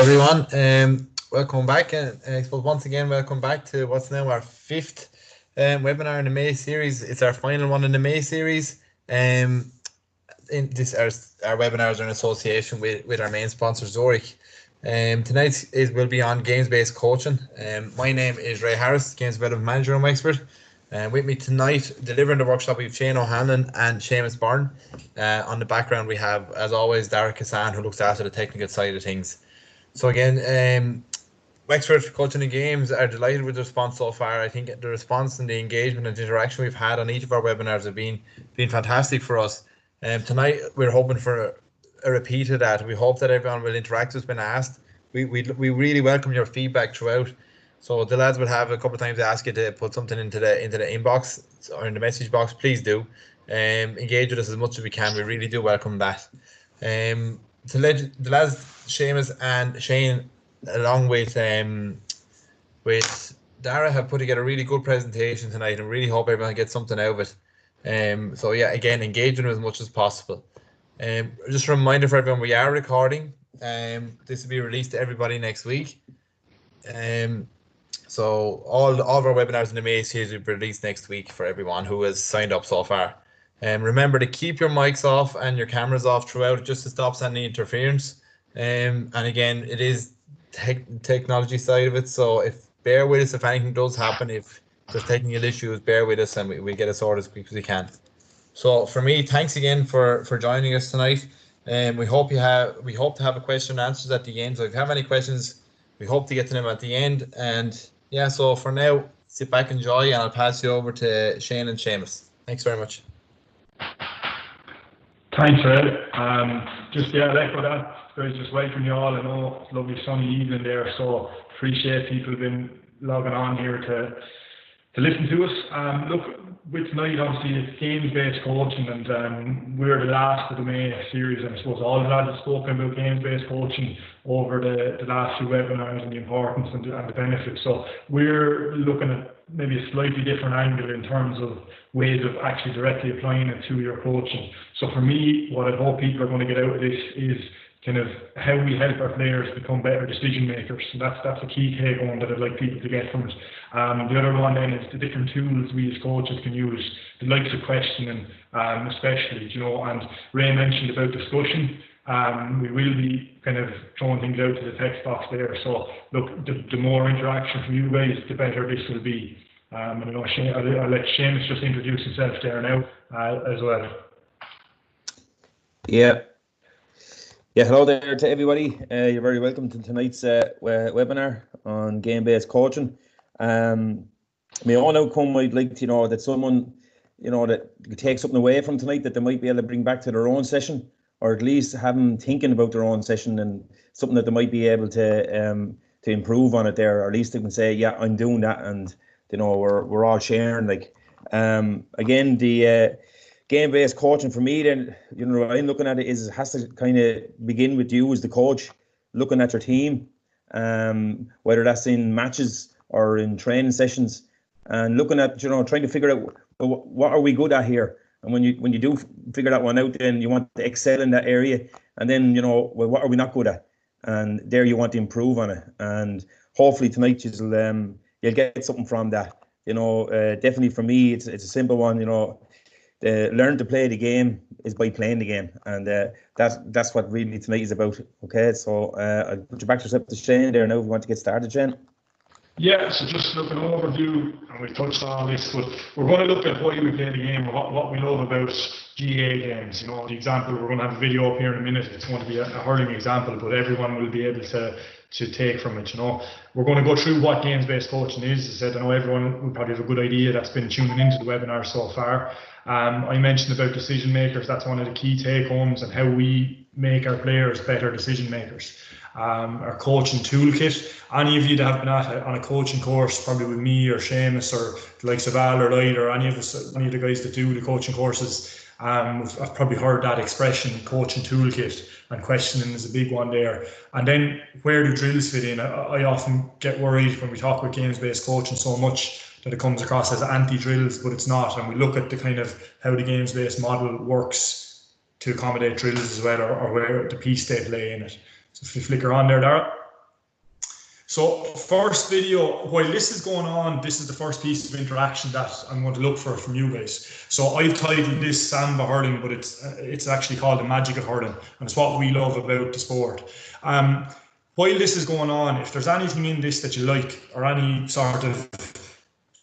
Everyone. Welcome back, and I suppose once again, welcome back to what's now our fifth webinar in the May series. It's our final one in the May series. In this, our webinars are in association with our main sponsor, Zurich. Tonight will be on games-based coaching. My name is Ray Harris, Games Development Manager in Wexford. With me tonight, delivering the workshop, we have Shane O'Hanlon and Seamus Byrne. On the background, we have, as always, Derek Hassan, who looks after the technical side of things. So again, Wexford Coaching and Games are delighted with the response so far. I think the response and the engagement and the interaction we've had on each of our webinars have been fantastic for us. Tonight we're hoping for a repeat of that. We hope that everyone will interact who's been asked. We really welcome your feedback throughout. So the lads will have a couple of times to ask you to put something into the inbox or in the message box. Please do. Engage with us as much as we can. We really do welcome that. The lads, Seamus and Shane, along with Dara, have put together a really good presentation tonight, and really hope everyone gets something out of it. So yeah, again, engage with them as much as possible. Just a reminder for everyone, we are recording. This will be released to everybody next week. So all of our webinars in the May series will be released next week for everyone who has signed up so far. Remember to keep your mics off and your cameras off throughout, just to stop any interference. And again, it is technology side of it, so bear with us if anything does happen. If there's technical issues, bear with us, and we get it sorted as quick as we can. So for me, thanks again for joining us tonight. We hope to have a question and answers at the end. So if you have any questions, we hope to get to them at the end. And yeah, so for now, sit back, enjoy, and I'll pass you over to Shane and Seamus. Thanks very much. Thanks, Red. Just echo that. Guys, just welcome you all. I know it's a lovely sunny evening there, so appreciate people been logging on here to listen to us. Look, with tonight, obviously, it's games-based coaching, and we're the last of the May series, and I suppose all the lads have spoken about games-based coaching over the last few webinars and the importance and the benefits. So we're looking at maybe a slightly different angle in terms of ways of actually directly applying it to your coaching. So for me, what I hope people are going to get out of this is kind of how we help our players become better decision makers. So that's a key take home that I'd like people to get from it. The other one then is the different tools we as coaches can use, the likes of questioning, especially, and Ray mentioned about discussion. We will be kind of throwing things out to the text box there. So look, the more interaction from you guys, the better this will be. And I know I'll let Seamus just introduce himself there now as well. Yeah, hello there to everybody. You're very welcome to tonight's webinar on game-based coaching. My own outcome, I'd like to know that someone, that could take something away from tonight that they might be able to bring back to their own session, or at least have them thinking about their own session and something that they might be able to improve on it there, or at least they can say, yeah, I'm doing that, and we're all sharing. Again, the game-based coaching for me, then, what I'm looking at it is it has to kind of begin with you as the coach, looking at your team, whether that's in matches or in training sessions, and looking at, trying to figure out, well, what are we good at here? And when you do figure that one out, then you want to excel in that area. And then, well, what are we not good at? And there you want to improve on it. And hopefully tonight you'll get something from that. Definitely for me, it's a simple one. Learn to play the game is by playing the game, and that's what really tonight is about. Okay, so I'll put you back to Shane there now if you want to get started, Shane. Yeah, so just look at an overview, and we've touched on this, but we're going to look at why we play the game, or what we love about GA games. The example, we're going to have a video up here in a minute. It's going to be a hurling example, but everyone will be able to take from it. We're going to go through what games-based coaching is. As I said, I know everyone will probably have a good idea that's been tuning into the webinar so far. I mentioned about decision makers. That's one of the key take-homes, and how we make our players better decision makers. Our coaching toolkit. Any of you that have been on a coaching course, probably with me or Seamus or the likes of Al or Lloyd or any of the guys that do the coaching courses, I've probably heard that expression, coaching toolkit, and questioning is a big one there. And then where do drills fit in? I often get worried when we talk about games-based coaching so much that it comes across as anti-drills, but it's not. And we look at the kind of how the games-based model works to accommodate drills as well, or where the piece they play in it. So if you flicker on there, Dara. So first video, while this is going on, this is the first piece of interaction that I'm going to look for from you guys. So I've titled this Samba Hurling, but it's actually called The Magic of Hurling, and it's what we love about the sport. While this is going on, if there's anything in this that you like, or any sort of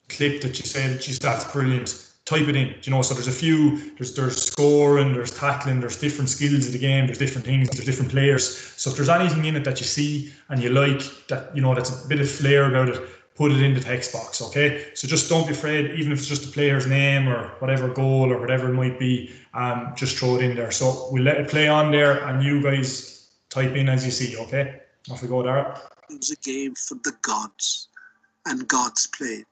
clip that you say, geez, that's brilliant, type it in, you know. So there's a few, there's scoring, there's tackling, there's different skills of the game, there's different things, there's different players. So if there's anything in it that you see and you like, that, you know, that's a bit of flair about it, put it in the text box, okay? So just don't be afraid, even if it's just the player's name or whatever goal or whatever it might be, just throw it in there. So we'll let it play on there and you guys type in as you see, okay? Off we go, Dara. It was a game for the gods, and gods played.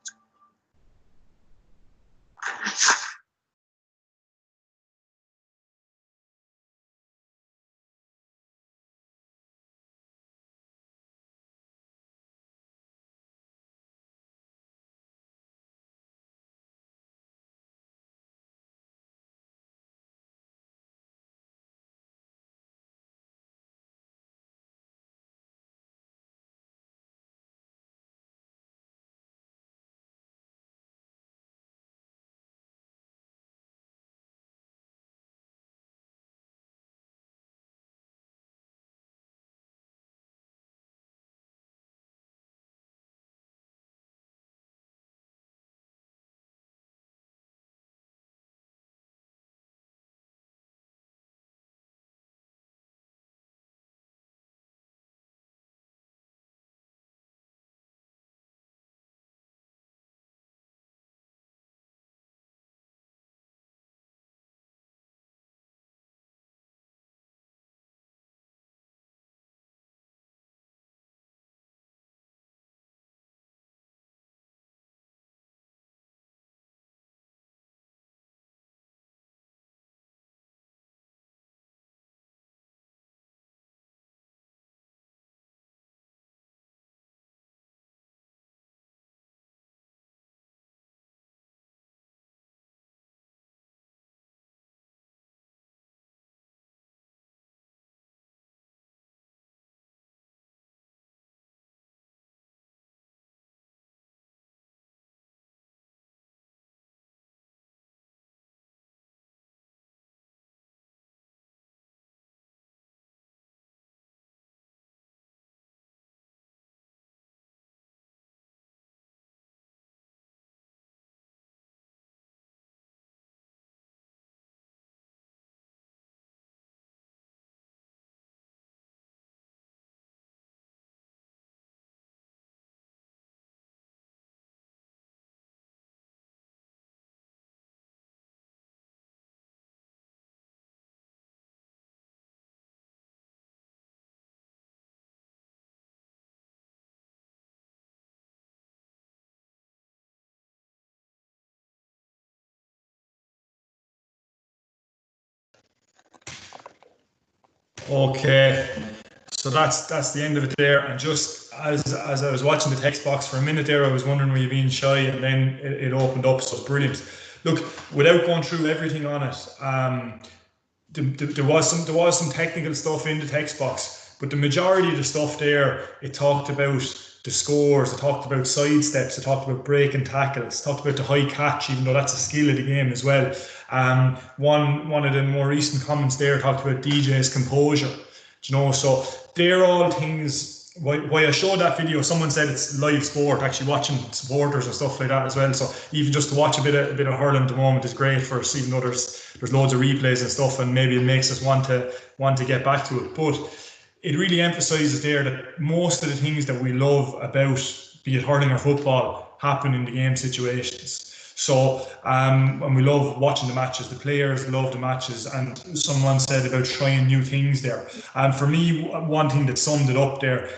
Okay, so that's the end of it there. And just as I was watching the text box for a minute there, I was wondering were you being shy, and then it opened up. So it's brilliant. Look, without going through everything on it, there was some technical stuff in the text box, but the majority of the stuff there, it talked about the scores, it talked about sidesteps, it talked about break and tackles, it talked about the high catch, even though that's a skill of the game as well. One of the more recent comments there talked about DJ's composure, you know. So they're all things. Why I showed that video, someone said it's live sport, actually watching supporters and stuff like that as well. So even just to watch a bit of hurling at the moment is great for us, even though there's loads of replays and stuff, and maybe it makes us want to get back to it. But it really emphasises there that most of the things that we love about, be it hurling or football, happen in the game situations. So and we love watching the matches, the players love the matches, and someone said about trying new things there. And for me, one thing that summed it up there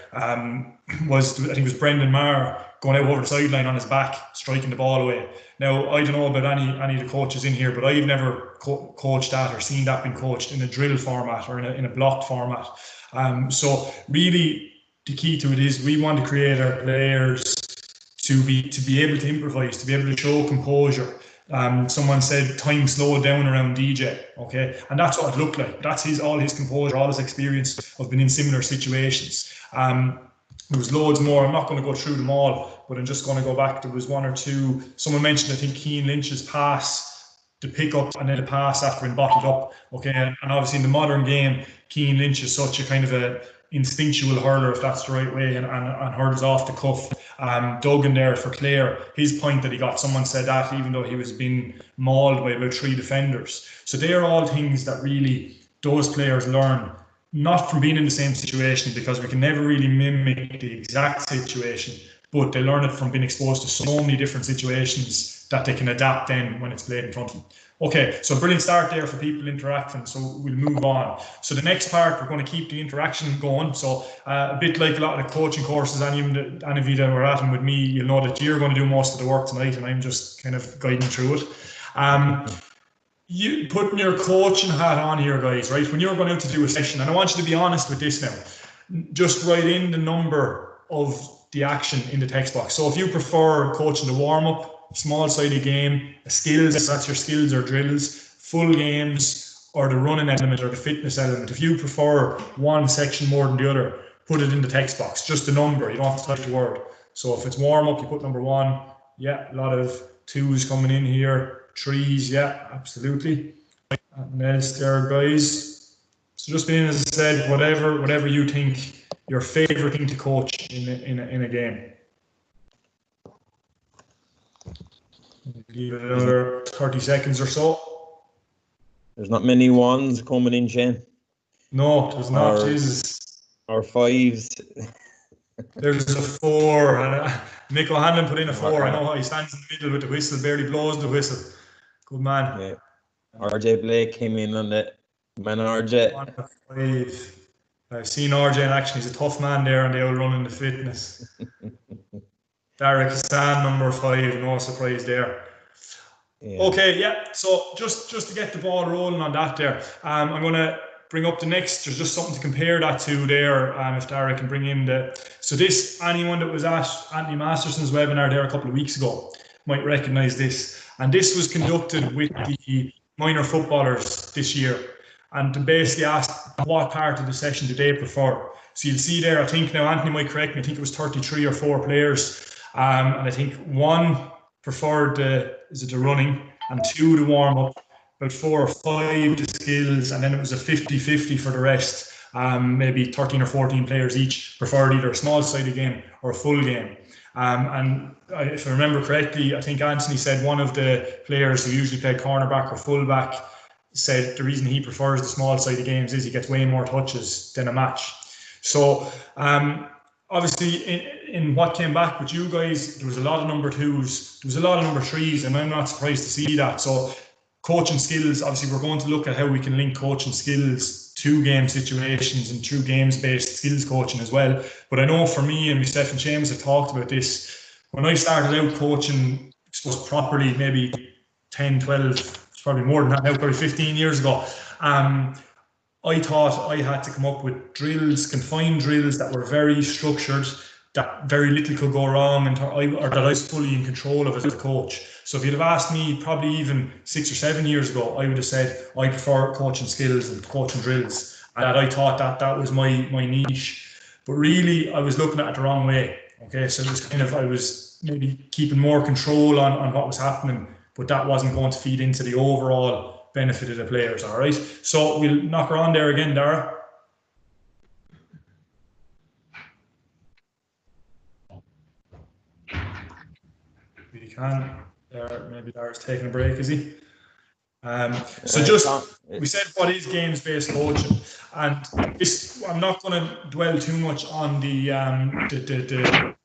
was, I think it was Brendan Maher going out over the sideline on his back, striking the ball away. Now, I don't know about any of the coaches in here, but I've never coached that or seen that being coached in a drill format or in a blocked format. So really, the key to it is we want to create our players to be able to improvise, to be able to show composure. Someone said time slowed down around DJ, okay, and that's what it looked like. That's all his composure, all his experience of being in similar situations. There was loads more. I'm not going to go through them all, but I'm just going to go back. There was one or two. Someone mentioned, I think, Keane Lynch's pass, the pick up and then the pass after being bottled up. Okay, and obviously in the modern game, Keane Lynch is such a kind of a instinctual hurler, if that's the right way, and hurls off the cuff. Duggan there for Clare, his point that he got, someone said that even though he was being mauled by about 3 defenders. So they are all things that really those players learn, not from being in the same situation, because we can never really mimic the exact situation, but they learn it from being exposed to so many different situations that they can adapt then when it's played in front of them. Okay, so brilliant start there for people interacting, so we'll move on. So the next part, we're going to keep the interaction going. So a bit like a lot of the coaching courses, any of you that were at them with me, you'll know that you're going to do most of the work tonight and I'm just kind of guiding through it. You putting your coaching hat on here, guys, right? When you're going out to do a session, and I want you to be honest with this now, just write in the number of the action in the text box. So if you prefer coaching the warm-up, small-sided game, skills, that's your skills or drills, full games, or the running element or the fitness element, if you prefer one section more than the other, put it in the text box, just the number, you don't have to type the word. So if it's warm-up, you put number 1, yeah, a lot of 2s coming in here, 3s, yeah, absolutely. And else there, guys. So just being, as I said, whatever you think your favorite thing to coach in a game. Give it another 30 seconds or so. There's not many 1s coming in, Shane. No, there's not. Jesus. Or 5s. There's a 4. And Nick O'Hanlon put in a 4. I know how he stands in the middle with the whistle, barely blows the whistle. Good man. Yeah. RJ Blake came in on the man RJ. 5. I've seen RJ in action. He's a tough man there on the old running the fitness. Derek Hassan, number 5, no surprise there. Yeah. Okay, yeah, so just to get the ball rolling on that there, I'm going to bring up the next, there's just something to compare that to there, if Derek can bring in so this, anyone that was at Anthony Masterson's webinar there a couple of weeks ago might recognise this, and this was conducted with the minor footballers this year, and to basically ask what part of the session do they prefer. So you'll see there, I think now Anthony might correct me, I think it was 33 or 4 players, and I think 1 preferred the running, and 2 the warm-up, about 4 or 5 the skills, and then it was a 50-50 for the rest. Maybe 13 or 14 players each preferred either a small-sided game or a full game. And if I remember correctly, I think Anthony said one of the players who usually played cornerback or fullback said the reason he prefers the small-sided games is he gets way more touches than a match. So obviously in what came back with you guys, there was a lot of number 2s, there was a lot of number 3s, and I'm not surprised to see that. So coaching skills, obviously we're going to look at how we can link coaching skills to game situations and through games-based skills coaching as well. But I know for me, and myself and James have talked about this, when I started out coaching, I suppose properly, maybe 10, 12, it's probably more than that now, probably 15 years ago, I thought I had to come up with drills, confined drills that were very structured, that very little could go wrong, or that I was fully in control of as a coach. So if you'd have asked me probably even 6 or 7 years ago, I would have said I prefer coaching skills and coaching drills, and that I thought that was my niche. But really, I was looking at it the wrong way. Okay, so it was kind of, I was maybe keeping more control on what was happening, but that wasn't going to feed into the overall benefit of the players. All right, so we'll knock her on there again, Dara. We can. Maybe Dara's taking a break, is he? So just, we said what is games-based coaching, and this, I'm not going to dwell too much on the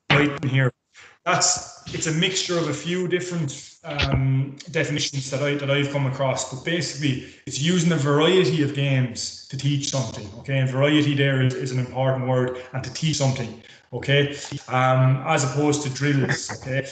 writing here. It's a mixture of a few different definitions that I've come across, but basically it's using a variety of games to teach something. Okay, and variety there is an important word, and to teach something. Okay, as opposed to drills. Okay.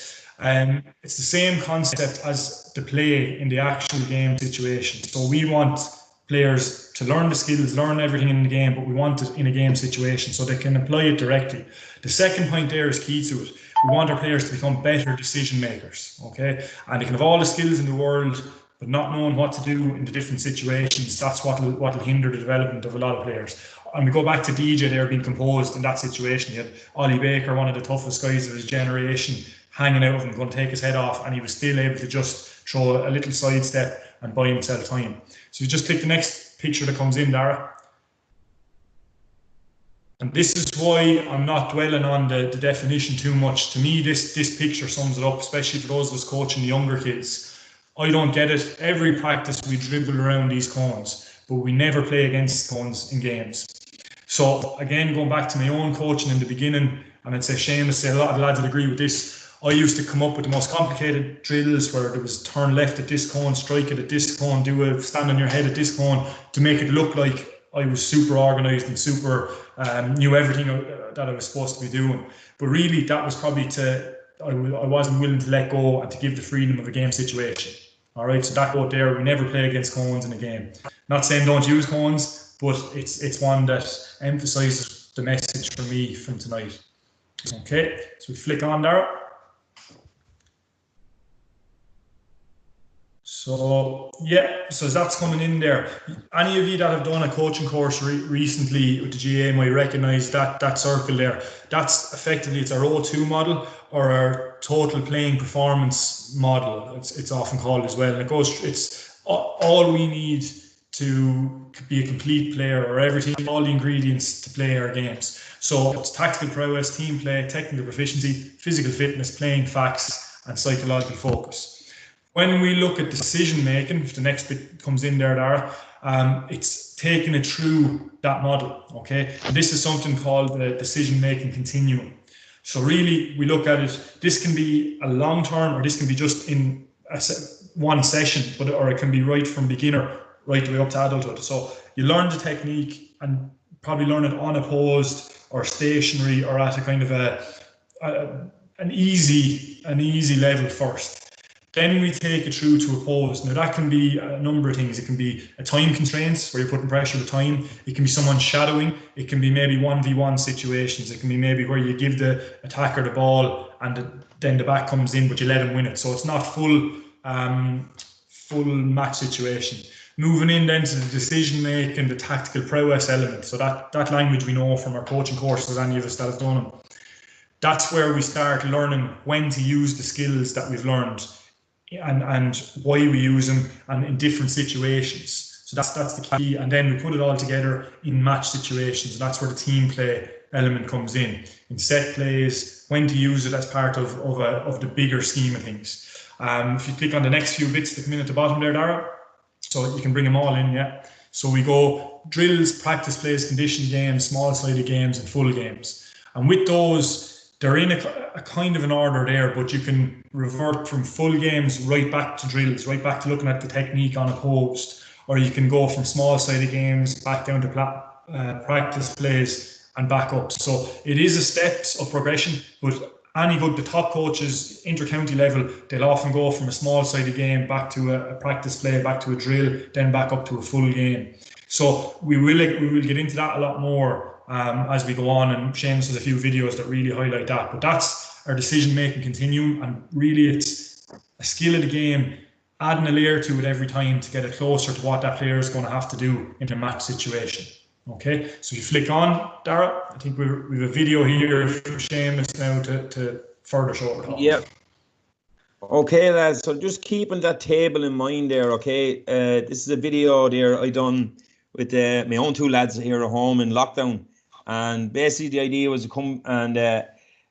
It's the same concept as the play in the actual game situation. So we want players to learn the skills, learn everything in the game, but we want it in a game situation so they can apply it directly. The second point there is key to it. We want our players to become better decision makers, okay? And they can have all the skills in the world, but not knowing what to do in the different situations, that's what will hinder the development of a lot of players. and we go back to DJ there being composed in that situation. You had Ollie Baker, one of the toughest guys of his generation, hanging out of him, going to take his head off, and he was still able to just throw a little sidestep and buy himself time. So you just click the next picture that comes in, Dara. And this is why I'm not dwelling on the definition too much. To me, this picture sums it up, especially for those of us coaching the younger kids. I don't get it. Every practice we dribble around these cones, but we never play against cones in games. So again, going back to my own coaching in the beginning, and I'd say Seamus, a lot of the lads would agree with this. I used to come up with the most complicated drills where there was turn left at this cone, strike it at this cone, do a stand on your head at this cone to make it look like I was super organised and super knew everything that I was supposed to be doing. But really, that was probably I wasn't willing to let go and to give the freedom of a game situation. All right, so that quote there, we never play against cones in a game. Not saying don't use cones, but it's one that emphasises the message for me from tonight. Okay, so we flick on there. So yeah, so that's coming in there. Any of you that have done a coaching course recently with the GA might recognise that circle there. That's effectively, it's our O2 model, or our total playing performance model. It's often called as well. And it's all we need to be a complete player, or everything, all the ingredients to play our games. So it's tactical prowess, team play, technical proficiency, physical fitness, playing facts, and psychological focus. When we look at decision making, if the next bit comes in there, Dara, it's taking it through that model, okay? And this is something called the decision making continuum. So really, we look at it, this can be a long term, or this can be just in one session, or it can be right from beginner right the way up to adulthood. So you learn the technique and probably learn it unopposed or stationary, or at a kind of an easy level first. Then we take it through to opposed. Now that can be a number of things. It can be a time constraints where you're putting pressure with time. It can be someone shadowing. It can be maybe 1v1 situations. It can be maybe where you give the attacker the ball and then the back comes in, but you let him win it. So it's not full match situation. Moving in then to the decision making, the tactical prowess element. So that language we know from our coaching courses, any of us that have done them. That's where we start learning when to use the skills that we've learned, and why we use them, and in different situations. So that's the key. And then we put it all together in match situations. That's where the team play element comes in set plays, when to use it as part of the bigger scheme of things. If you click on the next few bits that come in at the bottom there, Dara, so you can bring them all in, yeah. So we go drills, practice plays, condition games, small-sided games, and full games. And with those, they're in a kind of an order there, but you can revert from full games right back to drills, right back to looking at the technique unopposed, or you can go from small-sided games back down to practice plays and back up. So it is a steps of progression, but the top coaches, inter-county level, they'll often go from a small-sided game back to a practice play, back to a drill, then back up to a full game. So we will get into that a lot more as we go on, and Seamus has a few videos that really highlight that. But that's our decision-making continuum, and really it's a skill of the game, adding a layer to it every time to get it closer to what that player is going to have to do in a match situation. Okay, so you flick on, Dara. I think we have a video here for Seamus now to further show it. Yeah. Okay, lads. So just keeping that table in mind there. Okay, this is a video there I done with my own two lads here at home in lockdown, and basically the idea was to come and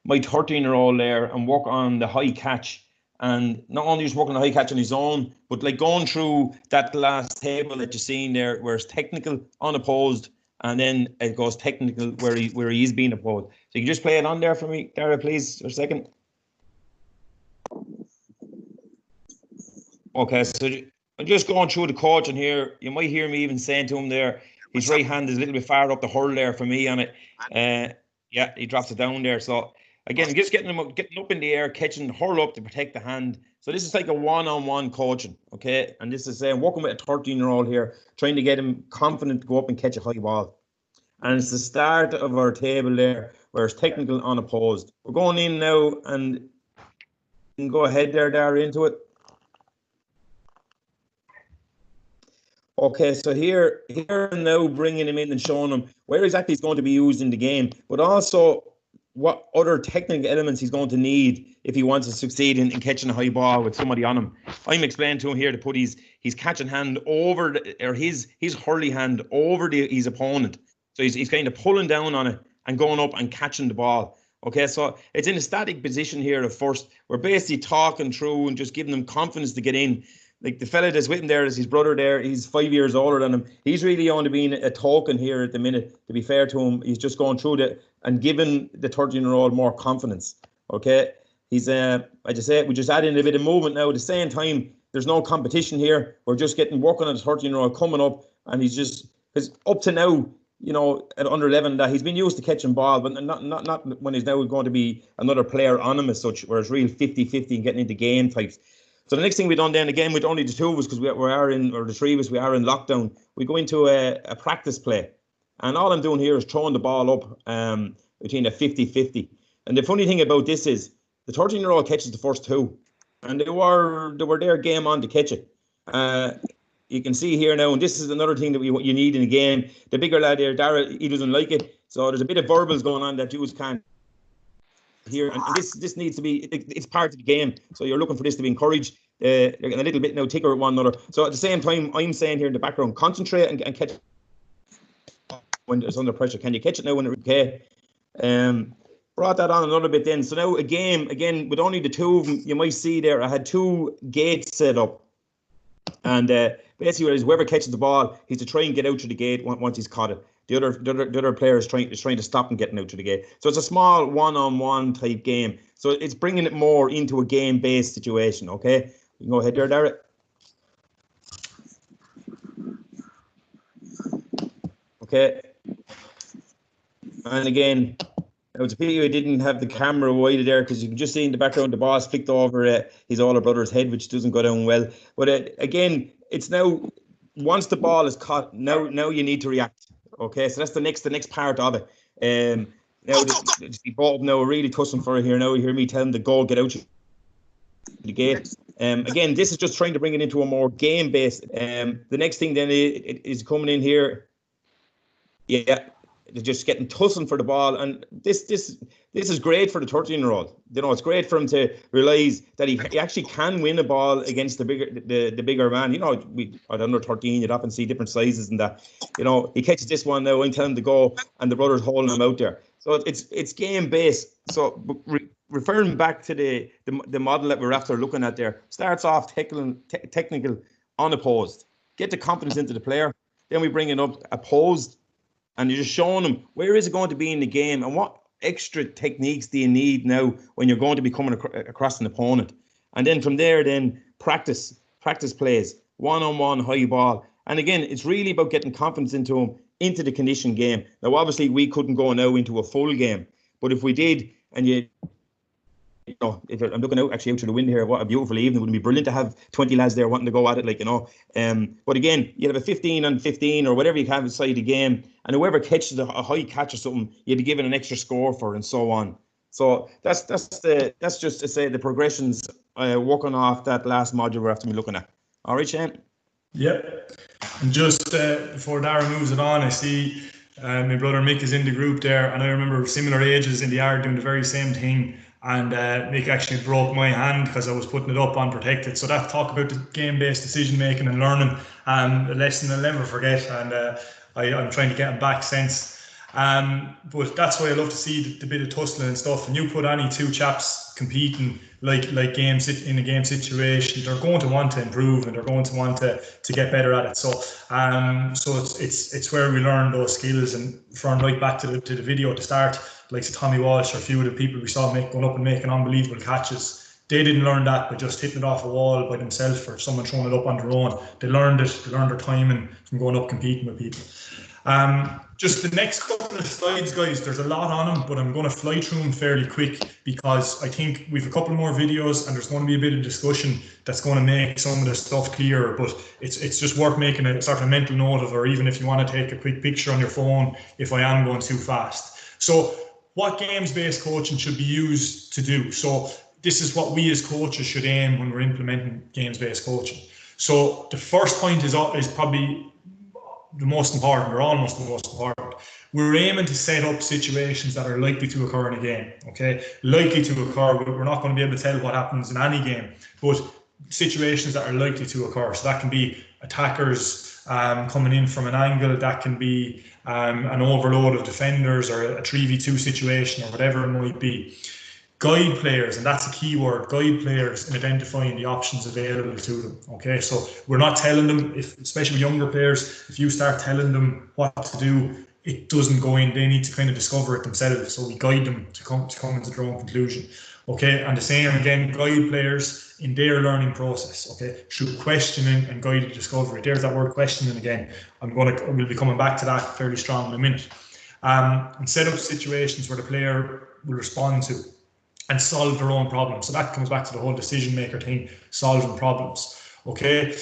my 13-year-old there and work on the high catch, and not only just working on the high catch on his own, but like going through that last table that you're seeing there, where it's technical, unopposed, and then it goes technical where he is being opposed. So you can just play it on there for me, Dara, please, for a second. Okay, so I'm just going through the coaching here. You might hear me even saying to him there, his right hand is a little bit far up the hurl there for me on it. Yeah, he drops it down there. So again, just getting up in the air, catching the hurl up to protect the hand. So this is like a one-on-one coaching, okay? And this is working with a 13-year-old here, trying to get him confident to go up and catch a high ball. And it's the start of our table there, where it's technical, unopposed. We're going in now, and you can go ahead there, Dara, into it. Okay, so here now bringing him in and showing him where exactly he's going to be used in the game, but also what other technical elements he's going to need if he wants to succeed in catching a high ball with somebody on him. I'm explaining to him here to put his catching hand over his hurley hand over his opponent. So he's kind of pulling down on it and going up and catching the ball. Okay, so it's in a static position here at first. We're basically talking through and just giving them confidence to get in. Like the fella that's with him there is his brother there. He's 5 years older than him. He's really only being a token here at the minute, to be fair to him. He's just going through it and giving the 13-year-old more confidence. Okay, he's I just say we just add in a bit of movement now. At the same time, there's no competition here. We're just working on the 13-year-old coming up, and he's just, because up to now, you know, at under 11, that he's been used to catching ball, but not when he's now going to be another player on him as such, where it's real 50-50 and getting into game types. So the next thing we done then, again, with only the two of us, because we are in, or the three of us, we are in lockdown, we go into a practice play. And all I'm doing here is throwing the ball up between a 50-50. And the funny thing about this is the 13-year-old catches the first two. And they were their game on to catch it. You can see here now, and this is another thing that you need in a game. The bigger lad there, Dara, he doesn't like it. So there's a bit of verbals going on that you can't hear, and this needs to be, it's part of the game, so you're looking for this to be encouraged. They're getting a little bit now thicker at one another, so at the same time I'm saying here in the background, concentrate and catch when it's under pressure. Can you catch it now when it's okay? Brought that on another bit then. So now a game again with only the two of them. You might see there I had two gates set up, and basically whoever catches the ball, he's to try and get out through the gate once he's caught it. The other player is trying to stop him getting out to the game. So it's a small one-on-one type game. So it's bringing it more into a game-based situation. Okay, you can go ahead there, Darragh. Okay. And again, it was a pity I didn't have the camera wide there, because you can just see in the background the ball's flicked over his older brother's head, which doesn't go down well. But again, it's now, once the ball is caught, now you need to react. Okay, so that's the next part of it. Now the ball now really tussling for it here. Now you hear me telling the goal, get out the gate. Again, this is just trying to bring it into a more game based. The next thing then is coming in here. Yeah, they're just getting tussling for the ball, and this is great for the 13-year-old. You know, it's great for him to realise that he actually can win a ball against the bigger man. You know, at under 13, you'd often see different sizes and that. You know, he catches this one now, I'm telling him to go, and the brother's holding him out there. So it's game based. So referring back to the model that we're after looking at there, starts off technical, unopposed. Get the confidence into the player. Then we bring it up opposed. And you're just showing them where is it going to be in the game, and what extra techniques do you need now when you're going to be coming across an opponent. And then from there, then practice plays, one-on-one high ball. And again, it's really about getting confidence into them, into the condition game. Now, obviously, we couldn't go now into a full game, but if we did, and you know, if I'm looking out through the window here, what a beautiful evening. It would be brilliant to have 20 lads there wanting to go at it, like, you know. But again, you have a 15 on 15 or whatever you have inside the game, and whoever catches a high catch or something, you'd be given an extra score for, and so on. So that's just to say the progressions working off that last module we're after me looking at. All right, Shane? Yep. And just before Darragh moves it on, I see my brother Mick is in the group there, and I remember similar ages in the yard doing the very same thing. And Mick actually broke my hand because I was putting it up unprotected. So that talk about the game-based decision-making and learning, a lesson I'll never forget. And I'm trying to get him back since. But that's why I love to see the bit of tussling and stuff. And you put any two chaps competing like games in a game situation, they're going to want to improve and they're going to want to get better at it. So it's where we learn those skills. And referring right back to the video at the start, like Tommy Walsh or a few of the people we saw going up and making unbelievable catches, they didn't learn that by just hitting it off a wall by themselves or someone throwing it up on their own. They learned it, they learned their timing from going up competing with people. Just the next couple of slides, guys, there's a lot on them, but I'm going to fly through them fairly quick because I think we've a couple more videos and there's going to be a bit of discussion that's going to make some of the stuff clearer, but it's just worth making a sort of mental note of, or even if you want to take a quick picture on your phone if I am going too fast. So what games-based coaching should be used to do. So this is what we as coaches should aim when we're implementing games-based coaching. So the first point is probably the most important, or almost the most important. We're aiming to set up situations that are likely to occur in a game, okay? Likely to occur. We're not going to be able to tell what happens in any game, but situations that are likely to occur. So that can be attackers coming in from an angle, that can be an overload of defenders, or a 3v2 situation, or whatever it might be. Guide players, and that's a key word, guide players in identifying the options available to them. Okay, so we're not telling them, especially with younger players, if you start telling them what to do, it doesn't go in. They need to kind of discover it themselves. So we guide them to come into their own conclusion. Okay, and the same again, guide players in their learning process. Okay, through questioning and guided discovery. There's that word questioning again. We'll be coming back to that fairly strong in a minute. And set up situations where the player will respond to and solve their own problems. So that comes back to the whole decision maker thing, solving problems. Okay.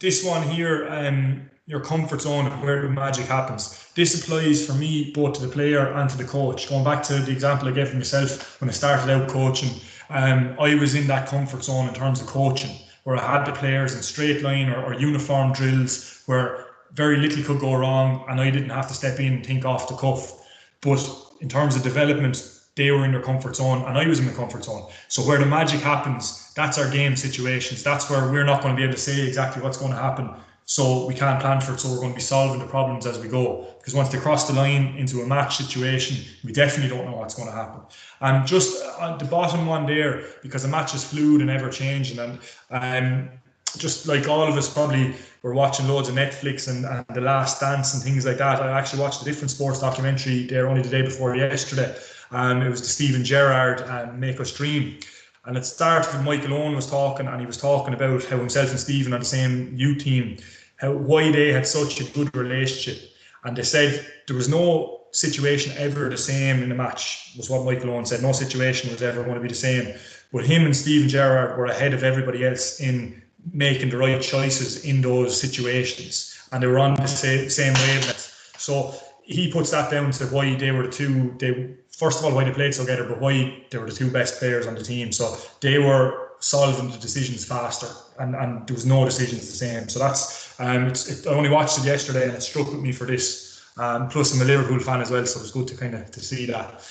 This one here, your comfort zone, where the magic happens. This applies for me both to the player and to the coach. Going back to the example I gave for myself when I started out coaching, I was in that comfort zone in terms of coaching, where I had the players in straight line or uniform drills where very little could go wrong and I didn't have to step in and think off the cuff. But in terms of development, they were in their comfort zone and I was in the comfort zone. So where the magic happens, that's our game situations. That's where we're not going to be able to say exactly what's going to happen. So we can't plan for it. So we're going to be solving the problems as we go. Because once they cross the line into a match situation, we definitely don't know what's going to happen. And just on the bottom one there, because a match is fluid and ever changing, and just like all of us probably were watching loads of Netflix and The Last Dance and things like that. I actually watched a different sports documentary there only the day before yesterday. It was the Steven Gerrard Make Us Dream. And it started when Michael Owen was talking, and he was talking about how himself and Stephen on the same youth team, why they had such a good relationship. And they said there was no situation ever the same in the match, was what Michael Owen said. No situation was ever going to be the same. But him and Steven Gerrard were ahead of everybody else in making the right choices in those situations. And they were on the same wavelength. So he puts that down to why they were the two, first of all, why they played together, but why they were the two best players on the team. So they were solving the decisions faster, and there was no decisions the same. So that's, I only watched it yesterday and it struck with me for this. Plus I'm a Liverpool fan as well, so it was good to see that.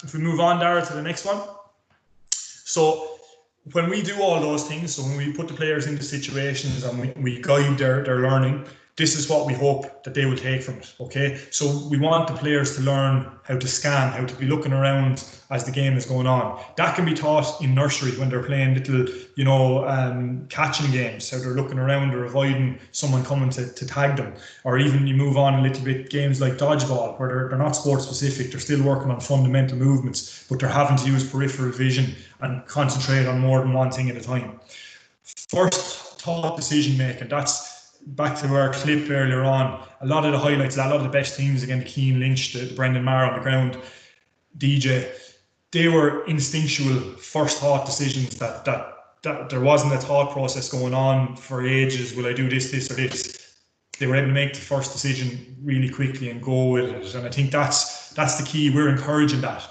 If we move on, Dara, to the next one. So when we do all those things, so when we put the players into situations and we guide their learning, this is what we hope that they will take from it, okay? So we want the players to learn how to scan, how to be looking around as the game is going on. That can be taught in nursery when they're playing little, catching games, how they're looking around or avoiding someone coming to tag them. Or even you move on a little bit, games like dodgeball, where they're not sport specific, they're still working on fundamental movements, but they're having to use peripheral vision and concentrate on more than one thing at a time. First, taught decision making. That's back to our clip earlier on. A lot of the highlights, a lot of the best teams, again, the Keane Lynch, the Brendan Maher on the ground, DJ, they were instinctual first thought decisions that there wasn't a thought process going on for ages. Will I do this or this? They were able to make the first decision really quickly and go with it. And I think that's the key. We're encouraging that.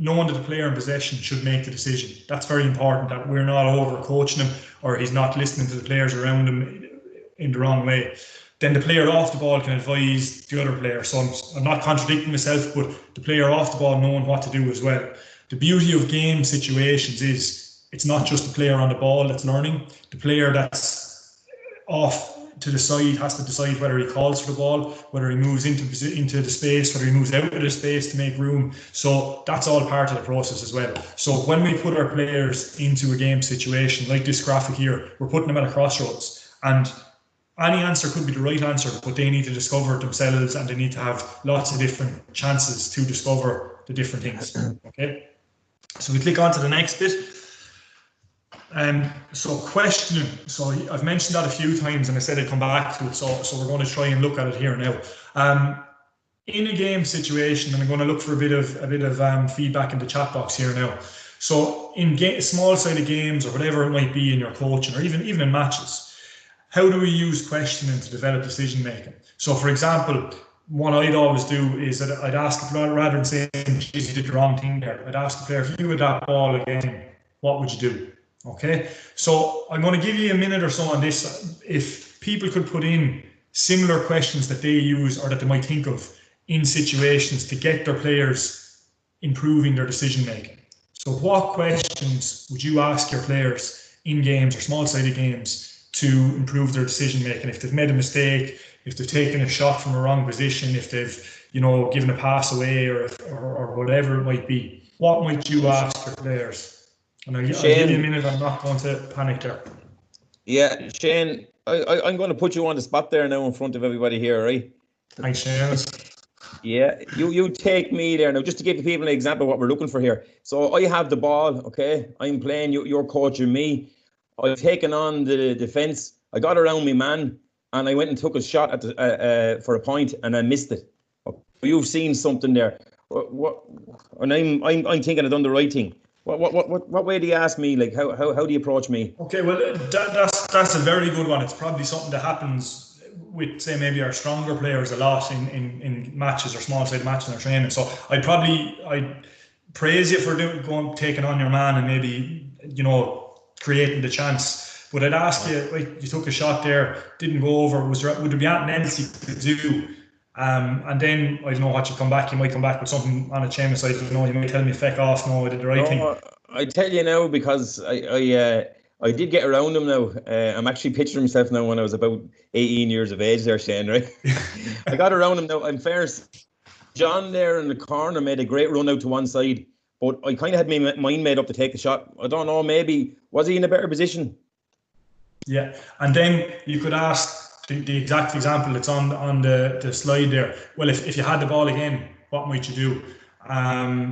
Knowing that the player in possession should make the decision. That's very important, that we're not over coaching him or he's not listening to the players around him in the wrong way. Then the player off the ball can advise the other player. So I'm not contradicting myself, but the player off the ball knowing what to do as well. The beauty of game situations is it's not just the player on the ball that's learning. The player that's off to the side has to decide whether he calls for the ball, whether he moves into the space, whether he moves out of the space to make room. So that's all part of the process as well. So when we put our players into a game situation like this graphic here, we're putting them at a crossroads, and any answer could be the right answer, but they need to discover it themselves, and they need to have lots of different chances to discover the different things. Okay, so we click on to the next bit. So questioning, so I've mentioned that a few times and I said I'd come back to it, so we're going to try and look at it here now. In a game situation, and I'm going to look for a bit of feedback in the chat box here now. So in small sided games or whatever it might be in your coaching, or even in matches, how do we use questioning to develop decision making? So for example, what I'd always do is that I'd ask, rather than saying, geez, you did the wrong thing there, I'd ask the player, if you had that ball again, what would you do? Okay, so I'm going to give you a minute or so on this. If people could put in similar questions that they use or that they might think of in situations to get their players improving their decision making. So what questions would you ask your players in games or small-sided games to improve their decision making? If they've made a mistake, if they've taken a shot from a wrong position, if they've, you know, given a pass away or whatever it might be, what might you ask your players? And I'll give you a minute, I'm not going to panic there. Yeah, Shane, I'm going to put you on the spot there now in front of everybody here, right? Thanks, Seamus. Yeah, you take me there now, just to give the people an example of what we're looking for here. So I have the ball, okay? I'm playing, you're coaching me. I've taken on the defence. I got around me man, and I went and took a shot at the, for a point, and I missed it. You've seen something there. And I'm thinking I've done the right thing. What way do you ask me? Like, how do you approach me? Okay, well, that's a very good one. It's probably something that happens with, say, maybe our stronger players a lot in matches or small-sided matches or training. So I'd praise you for taking on your man and maybe, you know, creating the chance. But I'd ask you, like, you took a shot there, didn't go over. Would there be anything else you could do? And then I don't know what you come back. You might come back with something on a Seamus. I don't know. You might tell me feck off. No, I did the right thing. I tell you now, because I did get around him now. I'm actually picturing myself now when I was about 18 years of age there, Shane, right? I got around him now. I'm first. John there in the corner made a great run out to one side, but I kind of had my mind made up to take the shot. I don't know, maybe, was he in a better position? Yeah, and then you could ask the exact example that's on the slide there. Well, if you had the ball again, what might you do?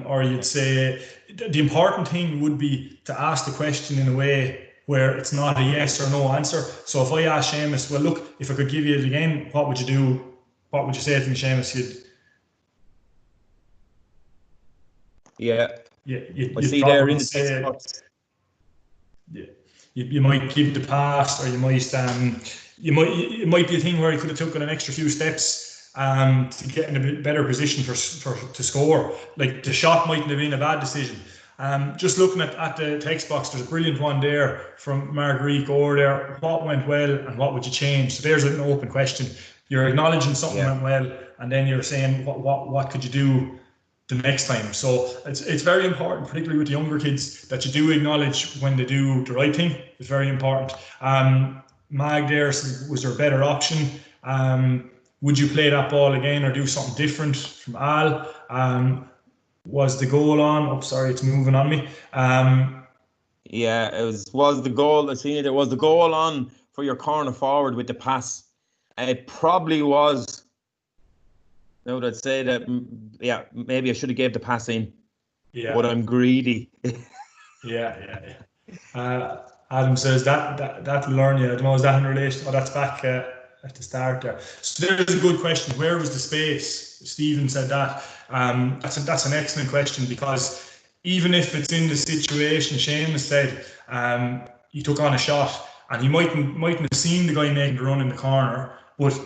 Or you'd say, the important thing would be to ask the question in a way where it's not a yes or no answer. So if I ask Seamus, well, look, if I could give you it again, what would you do? What would you say to me, Seamus? I see there in the text box. Yeah, you might give the pass, or you might it might be a thing where you could have taken an extra few steps to get in a bit better position to score. Like, the shot mightn't have been a bad decision. Just looking at the text box, there's a brilliant one there from Marguerite Gore there. What went well and what would you change? So there's an open question. You're acknowledging something went well, and then you're saying what could you do the next time. So it's very important, particularly with the younger kids, that you do acknowledge when they do the right thing. It's very important. Mag there, was there a better option? Would you play that ball again or do something different? From Al, was the goal on? Oh, sorry, it's moving on me. Yeah, it was the goal. I seen it. It was the goal on for your corner forward with the pass. It probably was. I would say that, yeah, maybe I should have gave the pass in. Yeah. But I'm greedy. Yeah. Adam says that'll learn you. I don't know, is that in relation? Oh, that's back at the start there. So there's a good question. Where was the space? Stephen said that. That's an excellent question, because even if it's in the situation, Seamus said he took on a shot and he mightn't have seen the guy making the run in the corner, but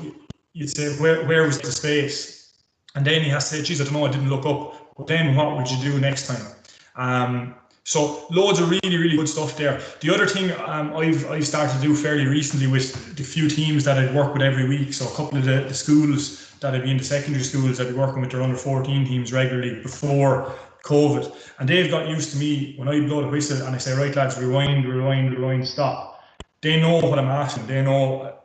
you'd say where was the space? And then he has to say, geez, I don't know, I didn't look up. But then what would you do next time? So loads of really, really good stuff there. The other thing I've started to do fairly recently with the few teams that I'd work with every week, so a couple of the schools that I'd be in, the secondary schools, I'd be working with their under 14 teams regularly before COVID. And they've got used to me when I blow the whistle and I say, right lads, rewind, stop. They know what I'm asking. They know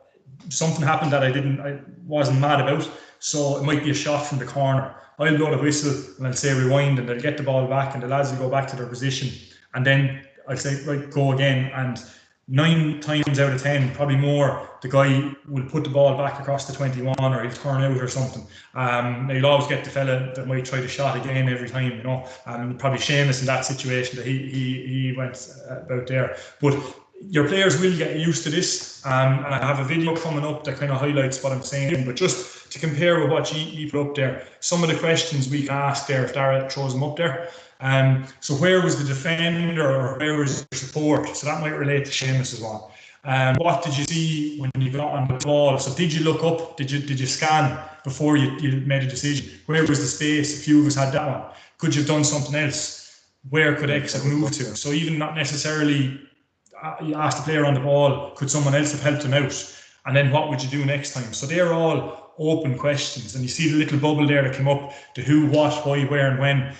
something happened that I wasn't mad about. So it might be a shot from the corner. I'll blow the whistle and I'll say rewind, and they'll get the ball back and the lads will go back to their position. And then I'll say, right, go again. And 9 times out of 10, probably more, the guy will put the ball back across the 21, or he'll turn out or something. You'll always get the fella that might try to shot again every time, you know. Probably Seamus in that situation that he went about there. But your players will get used to this, and I have a video coming up that kind of highlights what I'm saying. But just to compare with what you put up there, some of the questions we can ask there, if Dara throws them up there. So where was the defender, or where was your support? So that might relate to Seamus as well. What did you see when you got on the ball? So did you look up? Did you scan before you made a decision? Where was the space? A few of us had that one. Could you have done something else? Where could X have moved to? So even not necessarily you ask the player on the ball, could someone else have helped him out? And then what would you do next time? So they're all open questions. And you see the little bubble there that came up, the who, what, why, where, and when.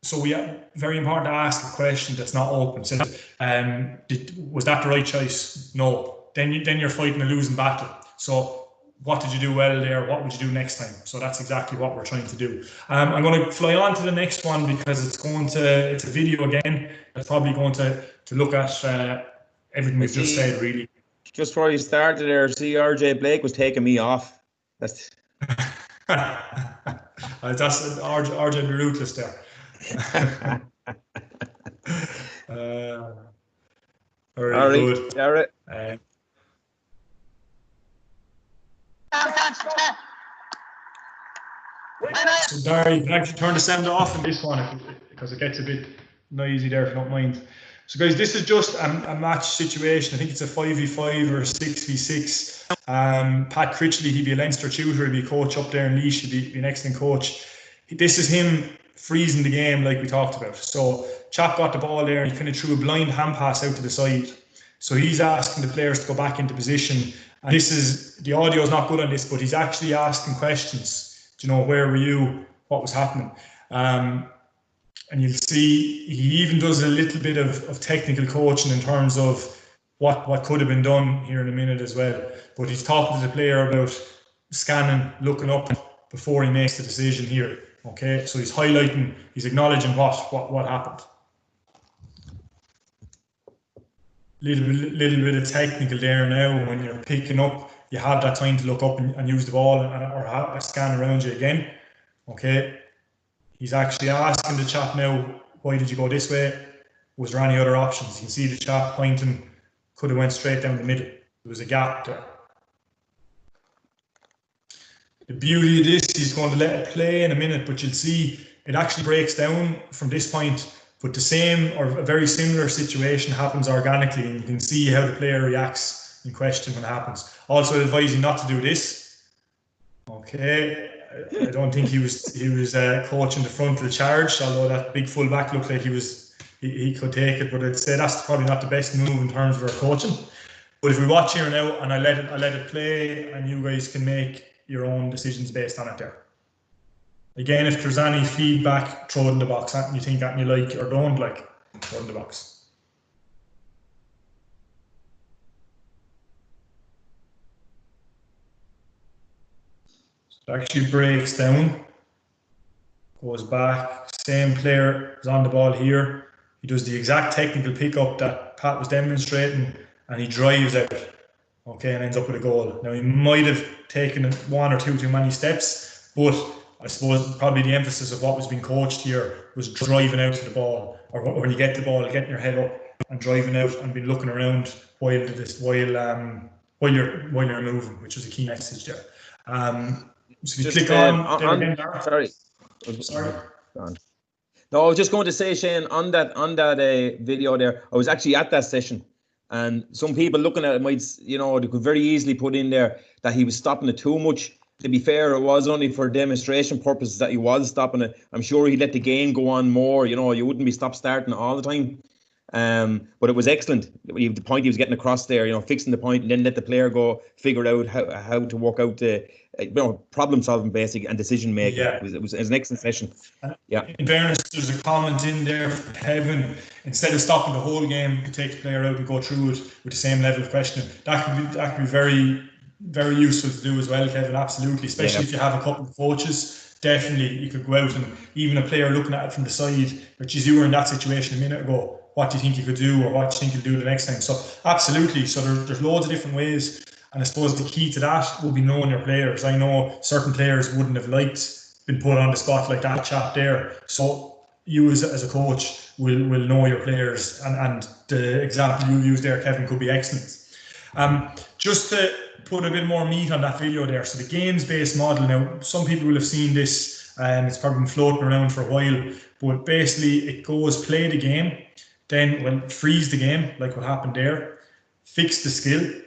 So we very important to ask a question that's not open. So, was that the right choice? No. Then you're fighting a losing battle. So what did you do well there? What would you do next time? So that's exactly what we're trying to do. I'm going to fly on to the next one because it's a video again. It's probably going to look at everything we've just said, really. Just before you started there, see, RJ Blake was taking me off. That's RJ the Ruthless there. Very good. Garrett. So Darry, you can actually turn the sound off in this one because it gets a bit noisy there if you don't mind. So guys, this is just a match situation. I think it's a 5v5 or a 6v6. Pat Critchley, he'd be a Leinster tutor, he'd be a coach up there in Laois, he'd be an excellent coach. This is him freezing the game like we talked about. So chap got the ball there and he kind of threw a blind hand pass out to the side. So he's asking the players to go back into position. And this is, the audio is not good on this, but he's actually asking questions. Do you know, where were you? What was happening? And you'll see he even does a little bit of technical coaching in terms of what could have been done here in a minute as well. But he's talking to the player about scanning, looking up before he makes the decision here. Okay, so he's highlighting, he's acknowledging what happened. Little bit of technical there now. When you're picking up, you have that time to look up and use the ball or have a scan around you again. Okay. He's actually asking the chap now, why did you go this way? Was there any other options? You can see the chap pointing, could have went straight down the middle. There was a gap there. The beauty of this, he's going to let it play in a minute, but you'll see it actually breaks down from this point, but the same or a very similar situation happens organically, and you can see how the player reacts in question when it happens. Also advising not to do this. Okay. I don't think he was coaching the front of the charge, although that big full back looked like he could take it, but I'd say that's probably not the best move in terms of our coaching. But if we watch here now and I let it play, and you guys can make your own decisions based on it there. Again, if there's any feedback, throw it in the box. Something you think that you like or don't like, throw it in the box. Actually breaks down, goes back, same player is on the ball here. He does the exact technical pickup that Pat was demonstrating and he drives out, okay, and ends up with a goal. Now he might have taken one or two too many steps, but I suppose probably the emphasis of what was being coached here was driving out to the ball, or when you get the ball, getting your head up and driving out and been looking around while you're moving, which was a key message there. So you click on sorry. No, I was just going to say, Shane, on that video there, I was actually at that session, and some people looking at it might, they could very easily put in there that he was stopping it too much. To be fair, it was only for demonstration purposes that he was stopping it. I'm sure he let the game go on more. You wouldn't be starting all the time. But it was excellent. The point he was getting across there, fixing the point, and then let the player go figure out how to work out the problem solving basic and decision making. Yeah. It was an excellent session. Yeah. In fairness, there's a comment in there from Kevin. Instead of stopping the whole game, you could take the player out and go through it with the same level of questioning. That could be very, very useful to do as well, Kevin. Absolutely, especially if you have a couple of coaches. Definitely, you could go out and even a player looking at it from the side, which is you were in that situation a minute ago. What do you think you could do, or what do you think you'll do the next time? So absolutely. So there's loads of different ways, and I suppose the key to that will be knowing your players. I know certain players wouldn't have liked being put on the spot like that chap there. So you as a coach will know your players, and the example you used there, Kevin, could be excellent. Just to put a bit more meat on that video there. So the games-based model. Now, some people will have seen this, and it's probably been floating around for a while. But basically, it goes play the game. Then freeze the game, like what happened there, fix the skill.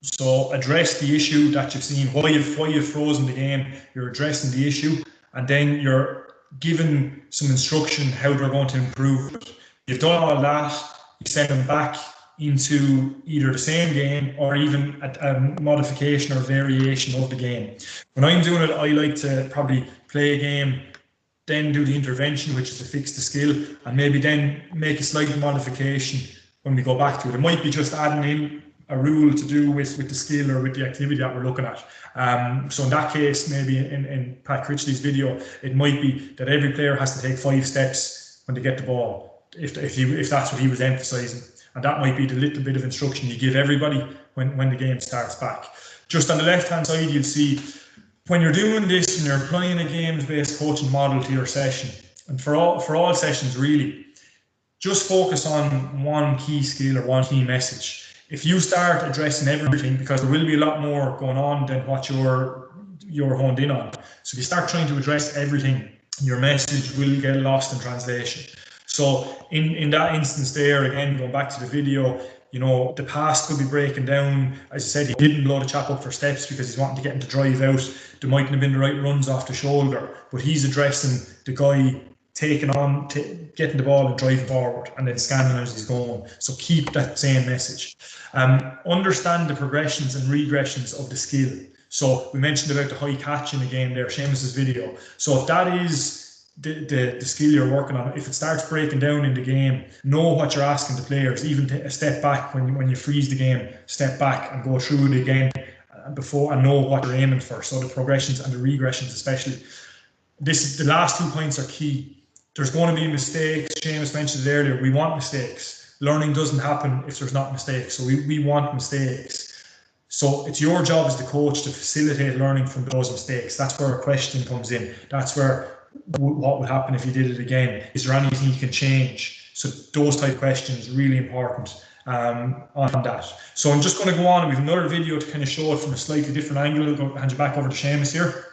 So address the issue that you've seen, why you've frozen the game, you're addressing the issue, and then you're given some instruction how they're going to improve it. You've done all that, you send them back into either the same game or even a modification or variation of the game. When I'm doing it, I like to probably play a game, then do the intervention, which is to fix the skill, and maybe then make a slight modification when we go back to it. It might be just adding in a rule to do with the skill or with the activity that we're looking at. So in that case, maybe in Pat Critchley's video, it might be that every player has to take 5 steps when they get the ball, if that's what he was emphasising. And that might be the little bit of instruction you give everybody when the game starts back. Just on the left-hand side, you'll see when you're doing this and you're applying a games-based coaching model to your session, and for all sessions really, just focus on one key skill or one key message. If you start addressing everything, because there will be a lot more going on than what you're honed in on. So if you start trying to address everything, your message will get lost in translation. So in that instance there, again, going back to the video, the pass could be breaking down. As I said, he didn't blow the chap up for steps because he's wanting to get him to drive out. There mightn't have been the right runs off the shoulder, but he's addressing the guy taking on, getting the ball and driving forward and then scanning as he's going. So keep that same message. Understand the progressions and regressions of the skill. So we mentioned about the high catch in the game there, Seamus's video. So if that is the skill you're working on, if it starts breaking down in the game, know what you're asking the players, even take a step back when you freeze the game, step back and go through it again before and know what you're aiming for. So the progressions and the regressions especially. The last 2 points are key. There's going to be mistakes. Seamus mentioned it earlier. We want mistakes. Learning doesn't happen if there's not mistakes. So we want mistakes. So it's your job as the coach to facilitate learning from those mistakes. That's where a question comes in. That's where what would happen if you did it again? Is there anything you can change? So those type of questions really important on that. So I'm just going to go on. We have another video to kind of show it from a slightly different angle. I'll hand you back over to Seamus here.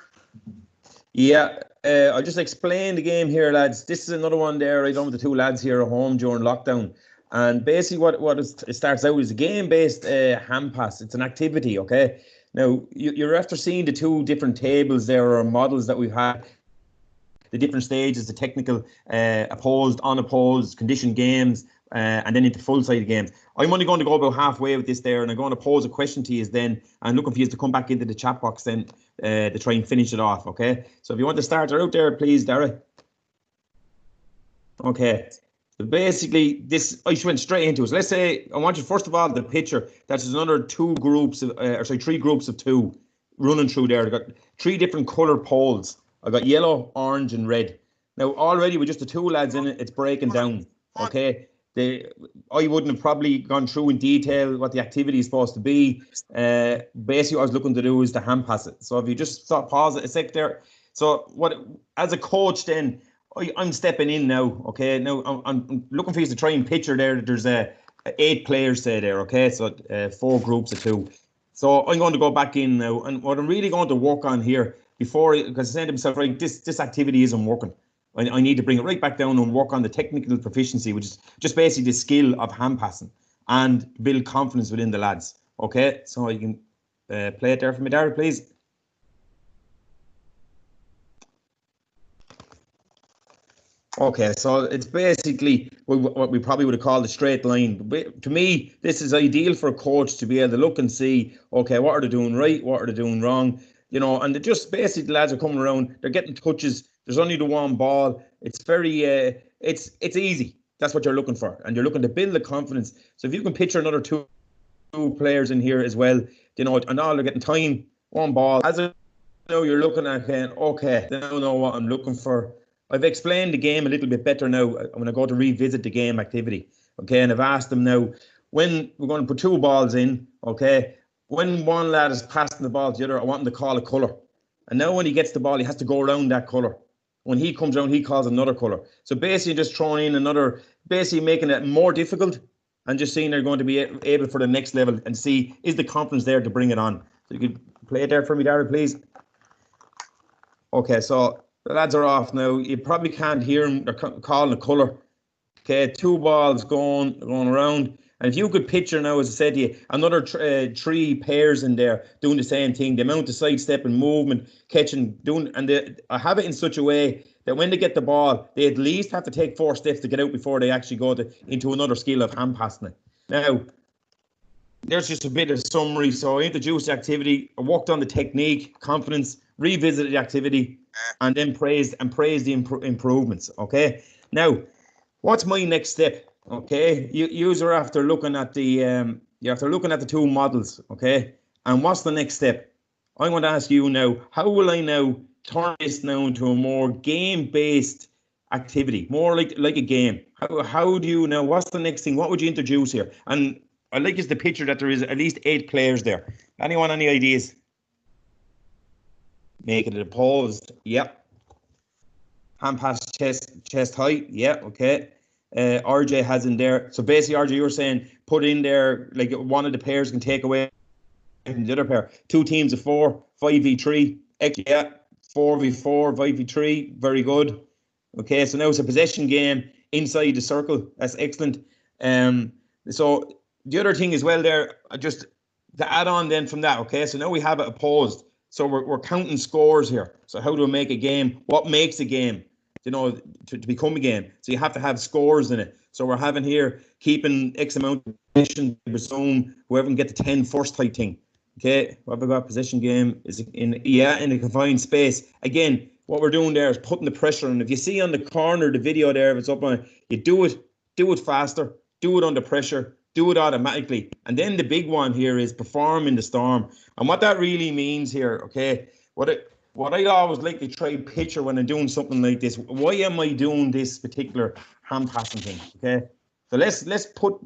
Yeah, I'll just explain the game here, lads. This is another one there I done with the 2 lads here at home during lockdown. And basically what it starts out is a game-based Handpass. It's an activity, okay? Now, you're after seeing the 2 different tables there or models that we've had. The different stages, the technical, opposed, unopposed, conditioned games, and then into full-sided games. I'm only going to go about halfway with this there, and I'm going to pose a question to you then, and looking for you to come back into the chat box then to try and finish it off, okay? So if you want to start her out there, please, Dara. Okay. So basically, I just went straight into it. So let's say I want you, first of all, the picture. That's another 3 groups of 2 running through there. I've got 3 different colour poles. I got yellow, orange, and red. Now, already with just the 2 lads in it, it's breaking down. Okay, I wouldn't have probably gone through in detail what the activity is supposed to be. Basically, what I was looking to do is to hand pass it. So if you just stop, pause it a sec there. So as a coach, then I'm stepping in now. Okay, now I'm looking for you to try and picture there that there's 8 players say there. Okay, so 4 groups of 2. So I'm going to go back in now, and what I'm really going to work on here. Because I said to myself, right, this activity isn't working. I need to bring it right back down and work on the technical proficiency, which is just basically the skill of hand passing and build confidence within the lads. Okay, so you can play it there for me, Darryl, please. Okay, so it's basically what we probably would have called a straight line. To me, this is ideal for a coach to be able to look and see, okay, what are they doing right? What are they doing wrong? And they just basically the lads are coming around, they're getting touches. There's only the one ball. It's very, it's easy. That's what you're looking for. And you're looking to build the confidence. So if you can picture another two players in here as well, and all they're getting time, one ball. As I know, you're looking at, okay, I don't know what I'm looking for. I've explained the game a little bit better now when I go to revisit the game activity. Okay, and I've asked them now, when we're going to put 2 balls in, okay, when one lad is passing the ball to the other, I want him to call a colour. And now when he gets the ball, he has to go around that colour. When he comes around, he calls another colour. So basically just throwing in another, basically making it more difficult and just seeing they're going to be able for the next level and see, is the confidence there to bring it on? So you could play it there for me, Darryl, please. Okay, so the lads are off now. You probably can't hear them. They're calling a colour. Okay, 2 balls going around. And if you could picture now, as I said to you, another 3 pairs in there doing the same thing, the amount of sidestep and movement, catching, doing, and I have it in such a way that when they get the ball, they at least have to take 4 steps to get out before they actually go into another skill of hand passing it. Now, there's just a bit of summary. So I introduced the activity, I worked on the technique, confidence, revisited the activity, and then praised the improvements. Okay. Now, what's my next step? Okay, you are after looking at the you're after looking at the 2 models. Okay, and what's the next step? I'm going to ask you now. How will I now turn this now into a more game-based activity, more like a game? How do you now? What's the next thing? What would you introduce here? And I like is the picture that there is at least 8 players there. Anyone, any ideas? Make it opposed. Yep. Hand pass chest height. Yeah. Okay. RJ has in there. So basically, RJ, you were saying put in there like one of the pairs can take away from the other pair. 2 teams of 4, 5v3. Yeah. 4v4, 5v3. Very good. Okay. So now it's a possession game inside the circle. That's excellent. So the other thing as well there, just to add on then from that. Okay. So now we have it opposed. So we're counting scores here. So how do we make a game? What makes a game? You know, to become a game. So you have to have scores in it. So we're having here keeping X amount of position, zone, whoever can get to 10 first type thing. Okay, what have we got? Possession game is in a confined space. Again, what we're doing there is putting the pressure on. If you see on the corner the video there, if it's up on, you do it faster, do it under pressure, do it automatically. And then the big one here is perform in the storm. And what that really means here, okay, what I always like to try picture when I'm doing something like this, why am I doing this particular hand passing thing? Okay, so let's put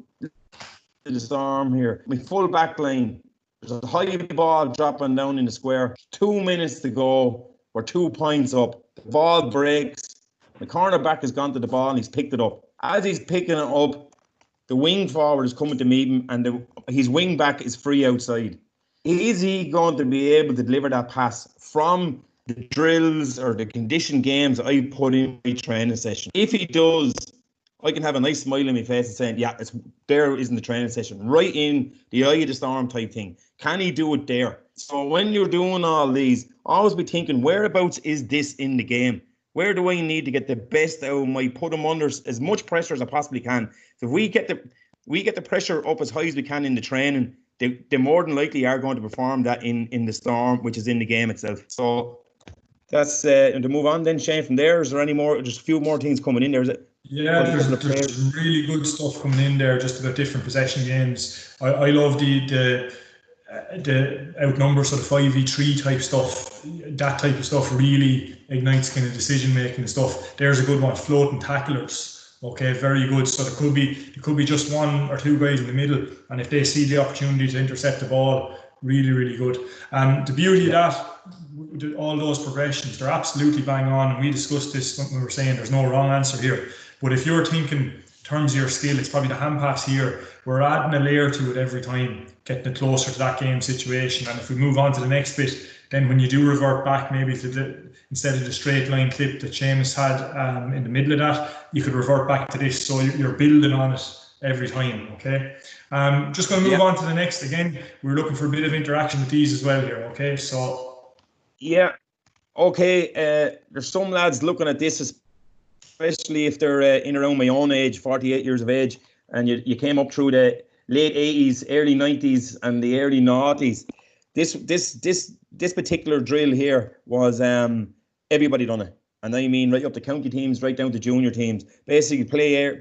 the storm here. My full back line. There's a high ball dropping down in the square. 2 minutes to go. We're 2 points up. The ball breaks. The cornerback has gone to the ball and he's picked it up. As he's picking it up, the wing forward is coming to meet him, and his wing back is free outside. Is he going to be able to deliver that pass from the drills or the conditioned games I put in my training session? If he does, I can have a nice smile on my face and saying, yeah, there isn't the training session. Right in the eye of the storm type thing. Can he do it there? So when you're doing all these, always be thinking, whereabouts is this in the game? Where do I need to get the best out of my, put him under as much pressure as I possibly can? So if we get the pressure up as high as we can in the training, they more than likely are going to perform that in the storm, which is in the game itself. So that's to move on then, Shane, from there. Is there any more, just a few more things coming in there? Is it? Yeah, there's really good stuff coming in there just about different possession games. I love the outnumber sort of 5v3 type stuff. That type of stuff really ignites kind of decision making and stuff. There's a good one, floating tacklers. Okay, very good. So it could be just 1 or 2 guys in the middle, and if they see the opportunity to intercept the ball, really, really good. The beauty of that, all those progressions, they're absolutely bang on. And we discussed this when we were saying there's no wrong answer here. But if you're thinking in terms of your skill, it's probably the hand pass here. We're adding a layer to it every time, getting it closer to that game situation. And if we move on to the next bit, then when you do revert back maybe to instead of the straight line clip that Seamus had in the middle of that, you could revert back to this. So you're building on it every time, okay? Just going to move on to the next. Again, we're looking for a bit of interaction with these as well here, okay? So yeah, okay. There's some lads looking at this, especially if they're in around my own age, 48 years of age, and you came up through the late 80s, early 90s, and the early 90s. This particular drill here was everybody done it, and I mean right up to county teams, right down to junior teams. Basically, player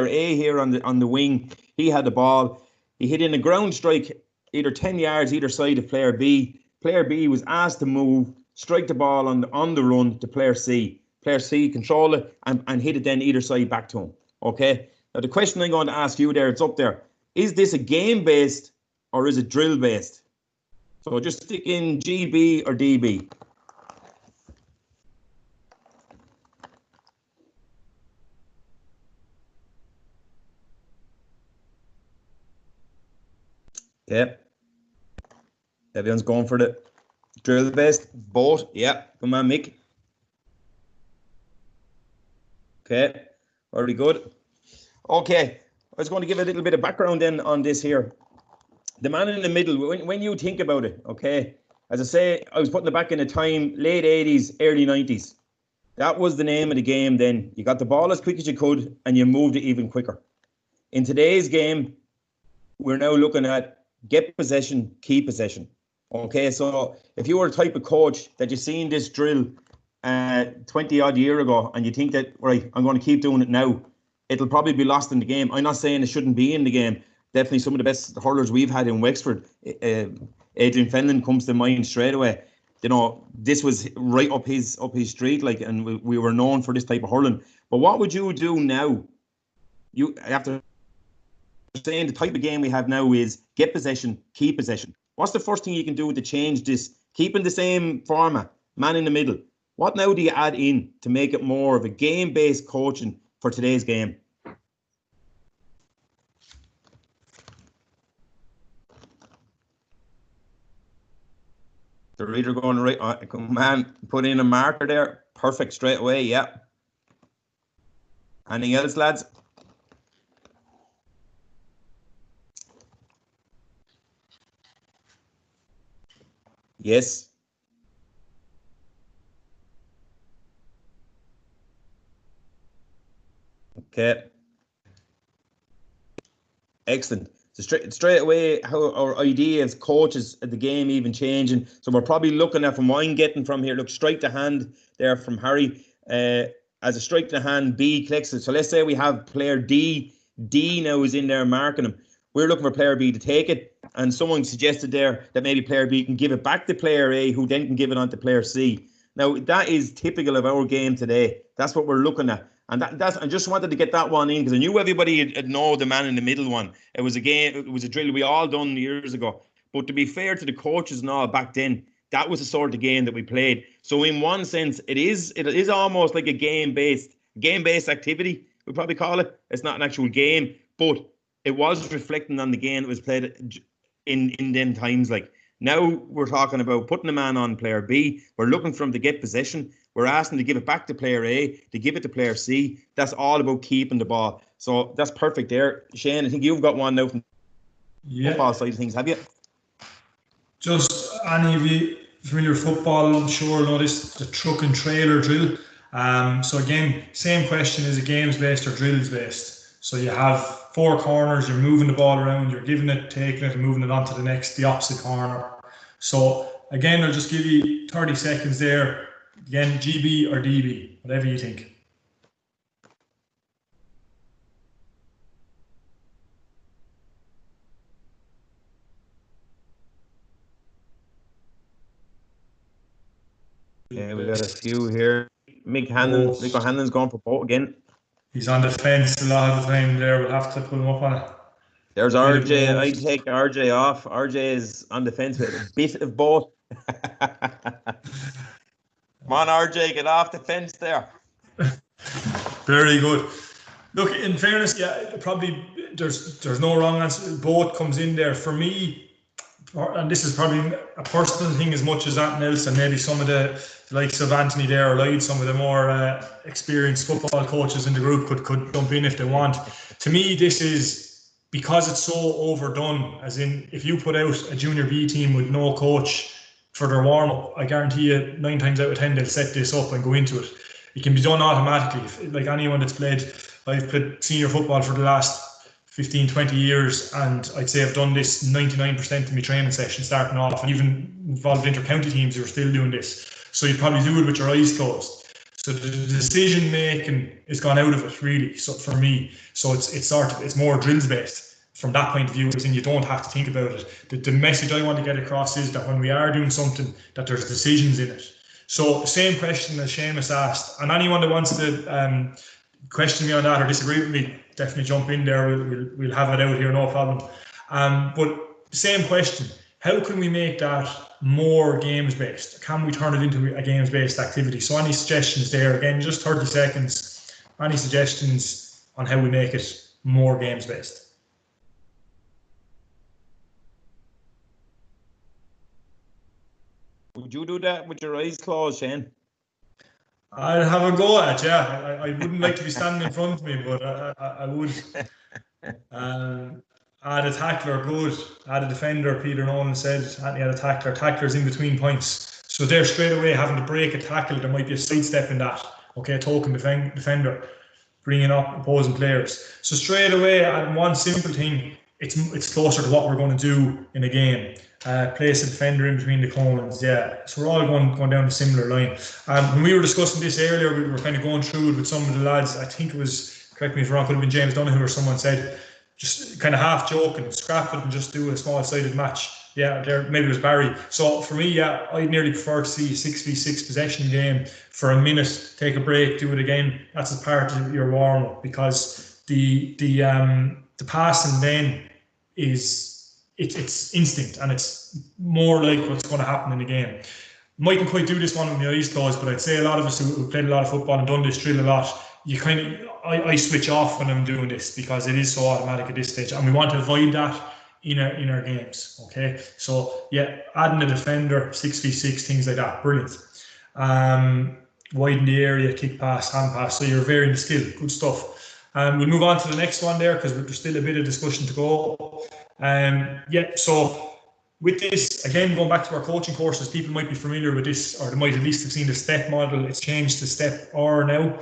A here on the wing, he had the ball. He hit in a ground strike, either 10 yards either side of player B. Player B was asked to move, strike the ball on the run to player C. Player C control it and hit it then either side back to him. Okay. Now the question I'm going to ask you there, it's up there. Is this a game based or is it drill based? So just stick in GB or DB. Yeah. Everyone's going for the drill based. Both. Yeah. Come on, Mick. Okay. Very good. Okay. was going to give a little bit of background then on this here. The man in the middle, when you think about it, okay, as I say, I was putting it back in the time, late 80s, early 90s. That was the name of the game then. You got the ball as quick as you could and you moved it even quicker. In today's game, we're now looking at get possession, keep possession. Okay, so if you were the type of coach that you've seen this drill 20 odd year ago and you think that, right, I'm going to keep doing it now, it'll probably be lost in the game. I'm not saying it shouldn't be in the game. Definitely some of the best hurlers we've had in Wexford. Adrian Fenlon comes to mind straight away. You know, this was right up his street, like, and we were known for this type of hurling. But what would you do now? You after saying the type of game we have now is get possession, keep possession. What's the first thing you can do to change this? Keeping the same format, man in the middle. What now do you add in to make it more of a game-based coaching for today's game? The reader going right, man, put in a marker there. Perfect, straight away, yeah. Anything else, lads? Yes. Okay. Excellent. So straight away, how our idea as coaches at the game even changing. So we're probably looking at, from what I'm getting from here, look, strike the hand there from Harry. As a strike to the hand, B clicks it. So let's say we have player D. D now is in there marking him. We're looking for player B to take it. And someone suggested there that maybe player B can give it back to player A, who then can give it on to player C. Now, that is typical of our game today. That's what we're looking at. And that's, I just wanted to get that one in because I knew everybody would know the man in the middle one. It was a game, it was a drill we all done years ago. But to be fair to the coaches and all back then, that was the sort of game that we played. So in one sense, it is almost like a game-based activity, we probably call it. It's not an actual game, but it was reflecting on the game that was played in them times. Like, now we're talking about putting a man on player B. We're looking for him to get possession. We're asking to give it back to player A, to give it to player C. That's all about keeping the ball. So that's perfect there. Shane, I think you've got one now from the football side of things, have you? Just any of you familiar with football, I'm sure noticed the truck and trailer drill. So again, same question, is it games based or drills based? So you have four corners, you're moving the ball around, you're giving it, taking it, and moving it on to the opposite corner. So again, I'll just give you 30 seconds there. Again, GB or DB, whatever you think. Yeah, we got a few here. Mick O'Hanlon's going for both again. He's on the fence a lot of the time there. We'll have to put him up on it. There's RJ. I take RJ off. RJ is on the fence with a bit of both. Come on, RJ, get off the fence there. Very good. Look, in fairness, yeah, probably there's no wrong answer. Both comes in there. For me, and this is probably a personal thing as much as anything else, and maybe some of the likes of Anthony there or Lloyd, some of the more experienced football coaches in the group could jump in if they want. To me, this is because it's so overdone, as in if you put out a junior B team with no coach for their warm-up, I guarantee you 9 times out of 10 they'll set this up and go into it. It can be done automatically. Like anyone that's played, I've played senior football for the last 15, 20 years, and I'd say I've done this 99% of my training sessions starting off, and even involved inter-county teams who are still doing this. So you probably do it with your eyes closed. So the decision making is gone out of it really. So for me, so it's more drills based from that point of view, and you don't have to think about it. The message I want to get across is that when we are doing something, that there's decisions in it. So same question as Seamus asked, and anyone that wants to question me on that or disagree with me, definitely jump in there. We'll have it out here, no problem. But same question: how can we make that more games based? Can we turn it into a games based activity? So any suggestions there? Again, just 30 seconds. Any suggestions on how we make it more games based? Would you do that with your eyes closed, Shane? I'd have a go at it, yeah. I wouldn't like to be standing in front of me, but I would. Add a tackler, good. Add a defender, Peter Nolan said. Add a tackler. Tackler's in between points. So they're straight away having to break a tackle. There might be a sidestep in that. Okay, token defender, bringing up opposing players. So straight away, one simple thing, it's closer to what we're going to do in a game. Place a defender in between the cones. Yeah, so we're all going down a similar line. When we were discussing this earlier, we were kind of going through it with some of the lads. I think it was, correct me if I'm wrong, could have been James Donoghue or someone said, just kind of half joking, scrap it and just do a small-sided match. Yeah, maybe it was Barry. So for me, yeah, I'd nearly prefer to see a 6v6 possession game for a minute, take a break, do it again. That's a part of your warm-up, because the passing then is it's instinct, and it's more like what's going to happen in the game. Mightn't quite do this one with my eyes closed, but I'd say a lot of us who played a lot of football and done this drill a lot, you kind of, I switch off when I'm doing this, because it is so automatic at this stage, and we want to avoid that in our games. Okay, so yeah, adding a defender, 6v6, things like that, brilliant. Widen the area, kick pass, hand pass, so you're varying the skill, good stuff. We'll move on to the next one there, because there's still a bit of discussion to go. Yeah, so with this, again, going back to our coaching courses, people might be familiar with this, or they might at least have seen the step model. It's changed to step R now.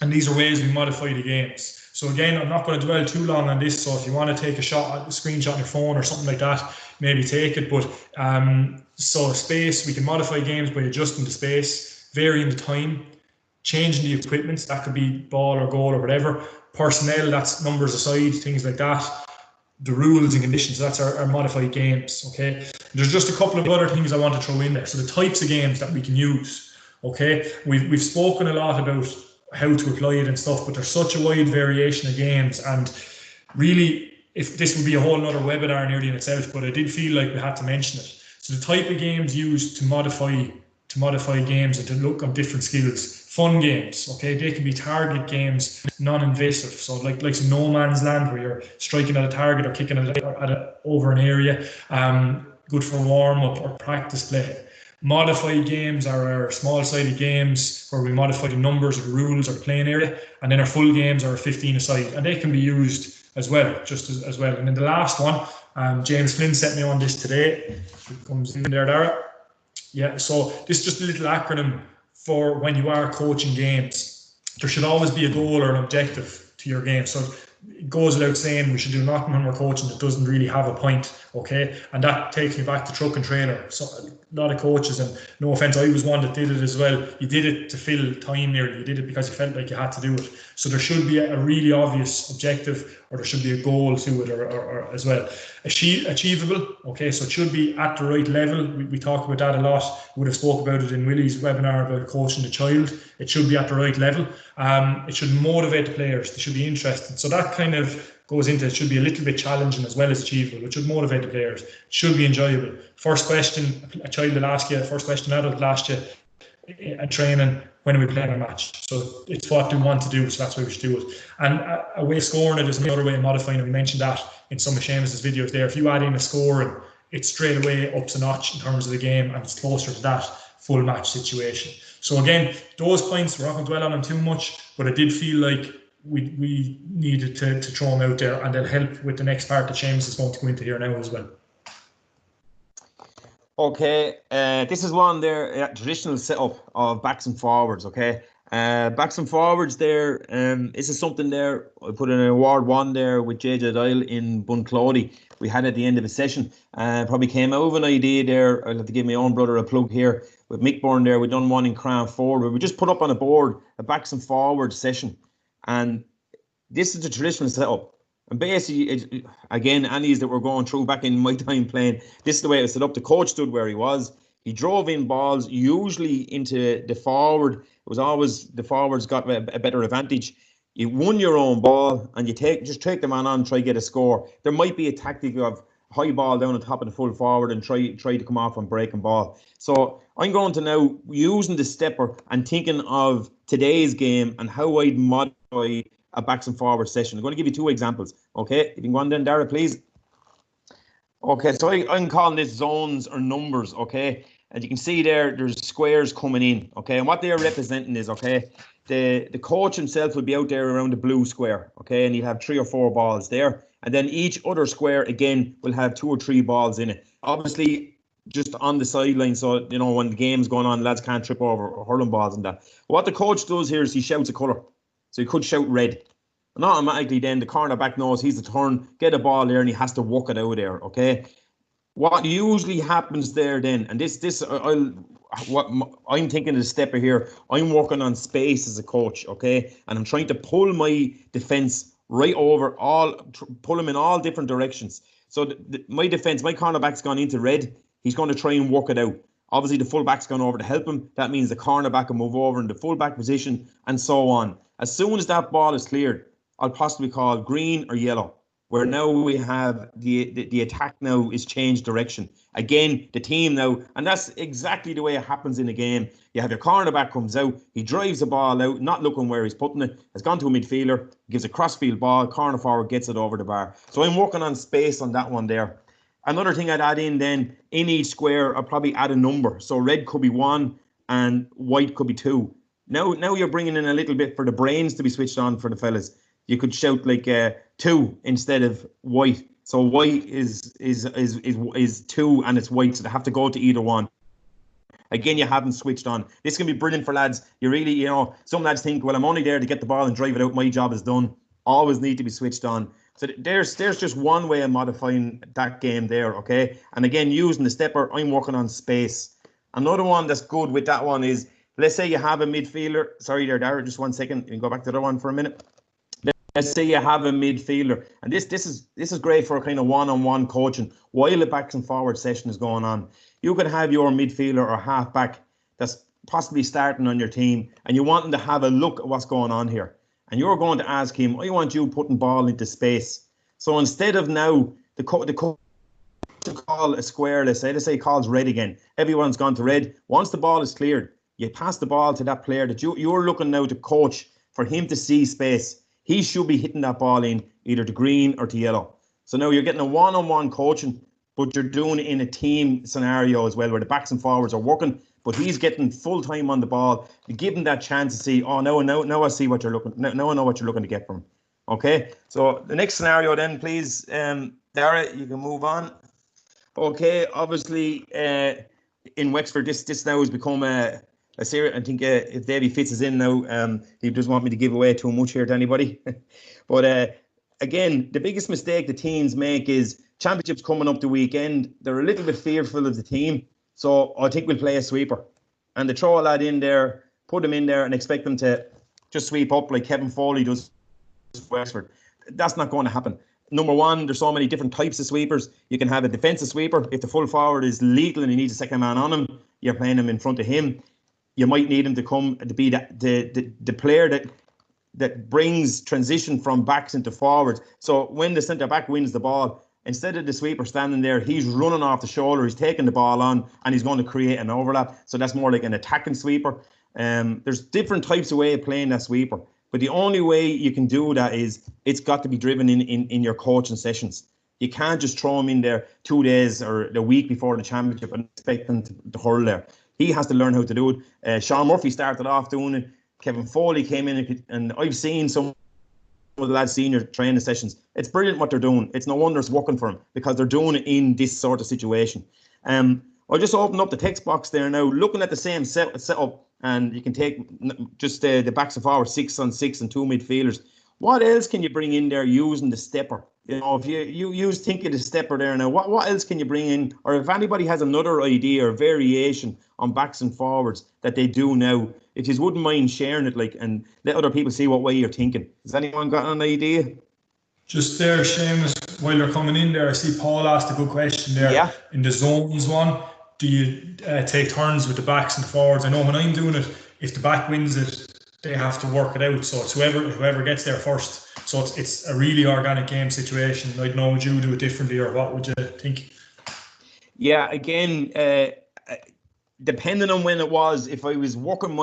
And these are ways we modify the games. So again, I'm not going to dwell too long on this. So if you want to take a screenshot on your phone or something like that, maybe take it. But so space, we can modify games by adjusting the space, varying the time, changing the equipment. That could be ball or goal or whatever. Personnel, that's numbers aside, things like that. The rules and conditions, that's our modified games. Okay. There's just a couple of other things I want to throw in there. So the types of games that we can use. Okay. We've spoken a lot about how to apply it and stuff, but there's such a wide variation of games, and really, if this would be a whole nother webinar nearly in itself, but I did feel like we had to mention it. So the type of games used to modify games and to look on different skills. Fun games, okay, they can be target games, non-invasive, so like some no man's land, where you're striking at a target or kicking over an area. Good for warm-up or practice play. Modified games are our small-sided games where we modify the numbers or the rules or the playing area, and then our full games are 15 aside, and they can be used as well, just as well. And then the last one, James Flynn sent me on this today. It comes in there, Dara. Yeah, so this is just a little acronym for when you are coaching games. There should always be a goal or an objective to your game. So it goes without saying we should do nothing when we're coaching that doesn't really have a point, okay? And that takes me back to truck and trailer. So a lot of coaches, and no offense, I was one that did it as well. You did it to fill time nearly. You did it because you felt like you had to do it. So there should be a really obvious objective, or there should be a goal to it, or as well. Achievable, okay? So it should be at the right level. We talk about that a lot. We would have spoke about it in Willie's webinar about coaching the child. It should be at the right level. It should motivate the players. They should be interested. So that kind of goes into, it should be a little bit challenging as well as achievable. It should motivate the players. It should be enjoyable. First question a child will ask you, first question an adult will ask you at training, when are we playing a match? So it's what they want to do, so that's why we should do it. And a way of scoring it is another way of modifying it. We mentioned that in some of Seamus's videos there. If you add in a scoring, it's straight away ups a notch in terms of the game, and it's closer to that full match situation. So again, those points, we're not going to dwell on them too much, but I did feel like we needed to throw them out there, and they'll help with the next part that Seamus is going to go into here now as well. Okay, this is one there, traditional setup of backs and forwards, okay? Backs and forwards there, this is something there, I put in an award 1 there with JJ Dial in Bunclody. We had at the end of a session, probably came out of an idea there. I'll have to give my own brother a plug here. With Mick Byrne there, we done one in Crown Ford, where we just put up on a board a backs and forwards session. And this is the traditional setup. And basically, again, Annie's that we're going through back in my time playing, this is the way it was set up. The coach stood where he was. He drove in balls, usually into the forward. It was always the forwards got a better advantage. You won your own ball, and you just take the man on, try to get a score. There might be a tactic of high ball down on top of the full forward and try to come off and breaking ball. So I'm going to now, using the stepper and thinking of today's game and how I'd modify a backs and forward session. I'm going to give you 2 examples. Okay, if you can go on then, Dara, please. Okay, so I'm calling this zones or numbers. Okay, And you can see there's squares coming in, okay? And what they're representing is, okay, the coach himself will be out there around the blue square, okay? And he'll have 3 or 4 balls there. And then each other square, again, will have 2 or 3 balls in it. Obviously, just on the sideline, so, you know, when the game's going on, lads can't trip over hurling balls and that. What the coach does here is he shouts a colour. So he could shout red. And automatically then the cornerback knows he's the turn, get a ball there, and he has to walk it out there, okay? What usually happens there then, and what I'm thinking is a stepper here, I'm working on space as a coach, okay? And I'm trying to pull my defence right over, pull him in all different directions. So my defence, my cornerback's gone into red, he's going to try and work it out. Obviously, the fullback's gone over to help him. That means the cornerback will move over in the fullback position and so on. As soon as that ball is cleared, I'll possibly call green or yellow, where now we have the attack now is changed direction. Again, the team now, and that's exactly the way it happens in a game. You have your cornerback comes out, he drives the ball out, not looking where he's putting it, has gone to a midfielder, gives a crossfield ball, corner forward gets it over the bar. So I'm working on space on that one there. Another thing I'd add in then, in each square, I'll probably add a number. So red could be 1 and white could be 2. Now you're bringing in a little bit for the brains to be switched on for the fellas. You could shout like 2 instead of white. So white is 2 and it's white, so they have to go to either one. Again, you haven't switched on. This can be brilliant for lads. You really, you know, some lads think, well, I'm only there to get the ball and drive it out. My job is done. Always need to be switched on. So there's just one way of modifying that game there, okay? And again, using the stepper, I'm working on space. Another one that's good with that one is, let's say you have a midfielder. Sorry there, Dara, just 1 second. You can go back to the other one for a minute. Let's say you have a midfielder, and this is great for kind of one-on-one coaching while the backs and forward session is going on. You could have your midfielder or halfback that's possibly starting on your team, and you want him to have a look at what's going on here. And you're going to ask him, I want you putting ball into space. So instead of now the coach to call a square, let's say he calls red again. Everyone's gone to red. Once the ball is cleared, you pass the ball to that player that you're looking now to coach for him to see space. He should be hitting that ball in either to green or to yellow. So now you're getting a one-on-one coaching, but you're doing it in a team scenario as well, where the backs and forwards are working, but he's getting full time on the ball. You give him that chance to see, oh, now I see what you're looking, now I know what you're looking to get from him. Okay, so the next scenario then, please, Dara, you can move on. Okay, obviously, in Wexford, this now has become a series. I think if Davey Fitz is in now, he doesn't want me to give away too much here to anybody. But again, the biggest mistake the teams make is championships coming up the weekend. They're a little bit fearful of the team. So I think we'll play a sweeper. And they throw a lad in there, put him in there and expect them to just sweep up like Kevin Foley does for Wexford. That's not going to happen. Number one, there's so many different types of sweepers. You can have a defensive sweeper. If the full forward is lethal and he needs a second man on him, you're playing him in front of him. You might need him to come to be the player that brings transition from backs into forwards. So when the centre back wins the ball, instead of the sweeper standing there, he's running off the shoulder, he's taking the ball on, and he's going to create an overlap. So that's more like an attacking sweeper. There's different types of way of playing that sweeper. But the only way you can do that is it's got to be driven in your coaching sessions. You can't just throw him in there 2 days or the week before the championship and expect him to hurl there. He has to learn how to do it. Sean Murphy started off doing it. Kevin Foley came in, and I've seen some of the lads' senior training sessions. It's brilliant what they're doing. It's no wonder it's working for them because they're doing it in this sort of situation. I'll just open up the text box there now, looking at the same setup, and you can take just the backs and forwards, 6 on 6 and 2 midfielders. What else can you bring in there using the stepper? You know, if you think of the stepper there now, what else can you bring in? Or if anybody has another idea or variation on backs and forwards that they do now, if you wouldn't mind sharing it, like, and let other people see what way you're thinking. Has anyone got an idea? Just there, Seamus, while you're coming in there, I see Paul asked a good question there. Yeah. In the zones one, do you take turns with the backs and the forwards? I know when I'm doing it, if the back wins it, they have to work it out. So it's whoever gets there first. So it's a really organic game situation. I don't know, would you do it differently, or what would you think? Yeah, again, depending on when it was, if I was working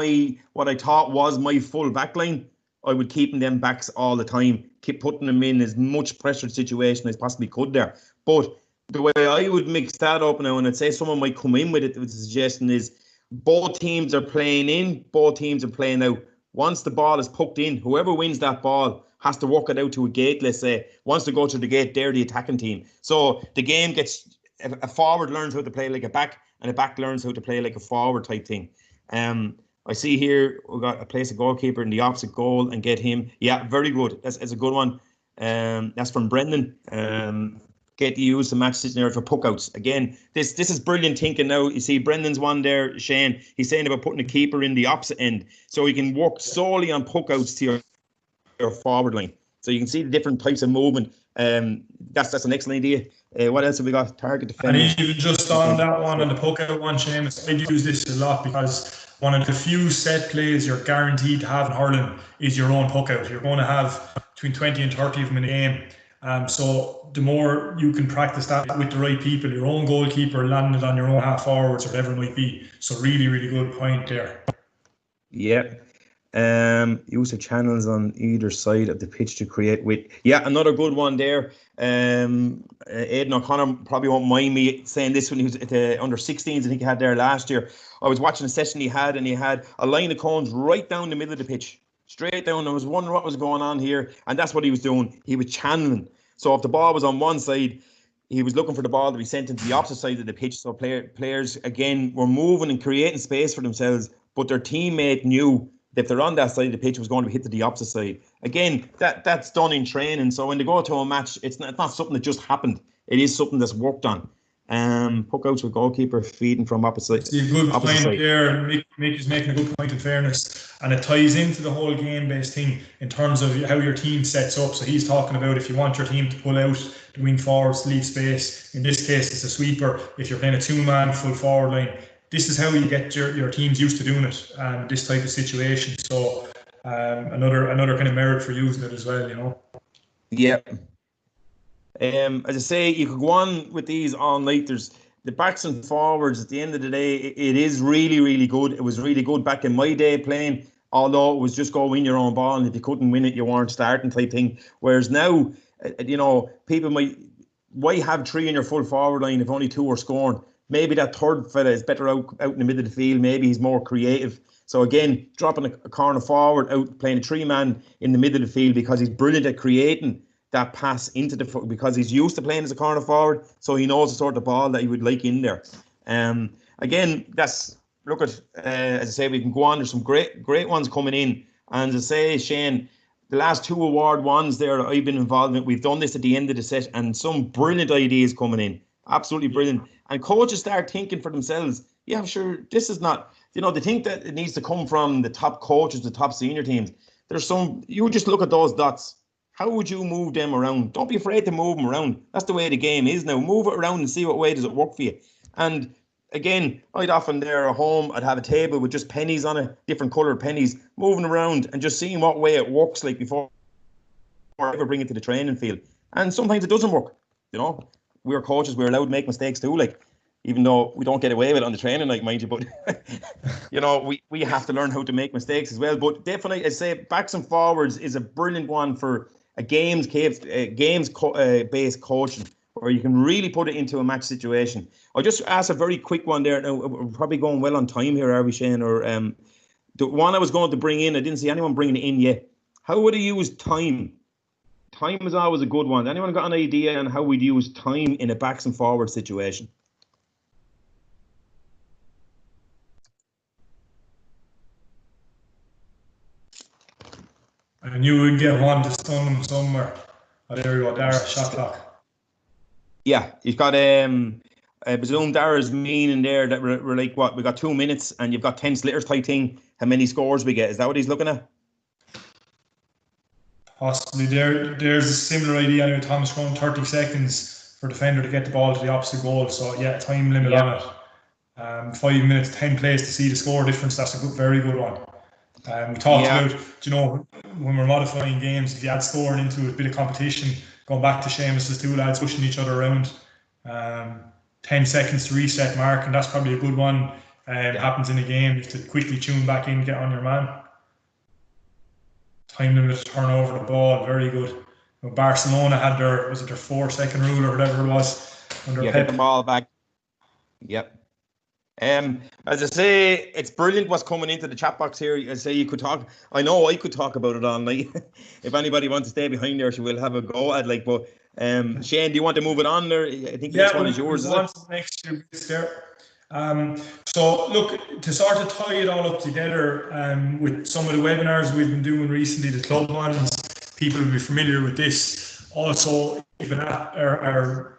what I thought was my full back line, I would keep them backs all the time, keep putting them in as much pressured situation as possibly could there. But the way I would mix that up now, and I'd say someone might come in with it, with the suggestion is both teams are playing in, both teams are playing out. Once the ball is poked in, whoever wins that ball has to work it out to a gate, let's say. Once they go to the gate, they're the attacking team. So the game gets, a forward learns how to play like a back, and a back learns how to play like a forward type thing. I see here we've got a place a goalkeeper in the opposite goal and get him. Yeah, very good. That's a good one. That's from Brendan. Get to use the match scenario for puckouts. Again, this is brilliant thinking now. You see Brendan's one there, Shane. He's saying about putting a keeper in the opposite end, so you can work solely on puckouts to your forward line. So you can see the different types of movement. That's an excellent idea. What else have we got? Target defender. And even just on that one, on the puck-out one, Seamus, I use this a lot because one of the few set plays you're guaranteed to have in hurling is your own puck-out. You're going to have between 20 and 30 of them in a game. So the more you can practice that with the right people, your own goalkeeper landed on your own half forwards or whatever it might be. So really, really good point there. Yeah. Use of channels on either side of the pitch to create width. Yeah, another good one there. Aidan O'Connor probably won't mind me saying this when he was at the under 16s, I think he had there last year. I was watching a session he had, and he had a line of cones right down the middle of the pitch, straight down. I was wondering what was going on here, and that's what he was doing. He was channeling. So if the ball was on one side, he was looking for the ball to be sent into the opposite side of the pitch. So players, again, were moving and creating space for themselves, but their teammate knew that if they're on that side of the pitch, it was going to be hit to the opposite side. Again, that's done in training. So when they go to a match, it's not something that just happened. It is something that's worked on. Puck outs with goalkeeper feeding from opposite. See a good point there. Mick is making a good point in fairness, and it ties into the whole game-based thing in terms of how your team sets up. So he's talking about if you want your team to pull out the wing forwards to leave space. In this case, it's a sweeper. If you're playing a two-man full forward line, this is how you get your teams used to doing it, this type of situation. So another kind of merit for using it as well, you know. Yeah. As I say, you could go on with these all night. There's the backs and forwards. At the end of the day, it is really, really good. It was really good back in my day playing, although it was just go win your own ball, and if you couldn't win it, you weren't starting type thing. Whereas now, you know, people might, why have three in your full forward line if only two are scoring? Maybe that third fella is better out in the middle of the field. Maybe he's more creative. So again, dropping a corner forward, out playing a three-man in the middle of the field because he's brilliant at creating that pass into the, because he's used to playing as a corner forward, so he knows the sort of ball that he would like in there. Again, that's, look at, as I say, we can go on. There's some great ones coming in. And as I say, Shane, the last two award ones there that I've been involved in, we've done this at the end of the set, and some brilliant ideas coming in. Absolutely brilliant. And coaches start thinking for themselves, yeah, sure, this is not, you know, they think that it needs to come from the top coaches, the top senior teams. There's some, you just look at those dots. How would you move them around? Don't be afraid to move them around. That's the way the game is now. Move it around and see what way does it work for you. And again, I'd often there at home, I'd have a table with just pennies on it, different coloured pennies, moving around and just seeing what way it works like before I ever bring it to the training field. And sometimes it doesn't work. You know, we're coaches, we're allowed to make mistakes too, like, even though we don't get away with it on the training, like, mind you, but you know, we have to learn how to make mistakes as well. But definitely, I say backs and forwards is a brilliant one for a games-based coaching, where you can really put it into a match situation. I'll just ask a very quick one there. Now, we're probably going well on time here, are we, Shane? Or the one I was going to bring in, I didn't see anyone bringing it in yet. How would you use time? Time is always a good one. Anyone got an idea on how we'd use time in a backs and forward situation? I knew we'd get one to stun them somewhere. Oh, there we go, Dara, shot clock. Yeah, you've got I presume Dara's meaning there that we're like, what, we got 2 minutes and you've got 10 slitters type thing. How many scores we get? Is that what he's looking at? Possibly. There's a similar idea anyway. Thomas going 30 seconds for defender to get the ball to the opposite goal. So yeah, time limit on it. 5 minutes, 10 plays to see the score difference. That's a very good one. We talked about, you know, when we're modifying games, if you add scoring into it, a bit of competition, going back to Seamus's two lads pushing each other around, 10 seconds to reset mark, and that's probably a good one. It happens in a game, you have to quickly tune back in, get on your man. Time limit to turn over the ball, very good. You know, Barcelona had their 4 second rule or whatever it was. under Yeah, Pep. get them all back. Yep. As I say, it's brilliant what's coming into the chat box here. I say you could talk. I know I could talk about it all night. If anybody wants to stay behind there, she will have a go at like. But Shane, do you want to move it on there? I think the next one is yours. Is it? Next two bits there. So look, to sort of tie it all up together, with some of the webinars we've been doing recently, the club ones, people will be familiar with this. Also, even our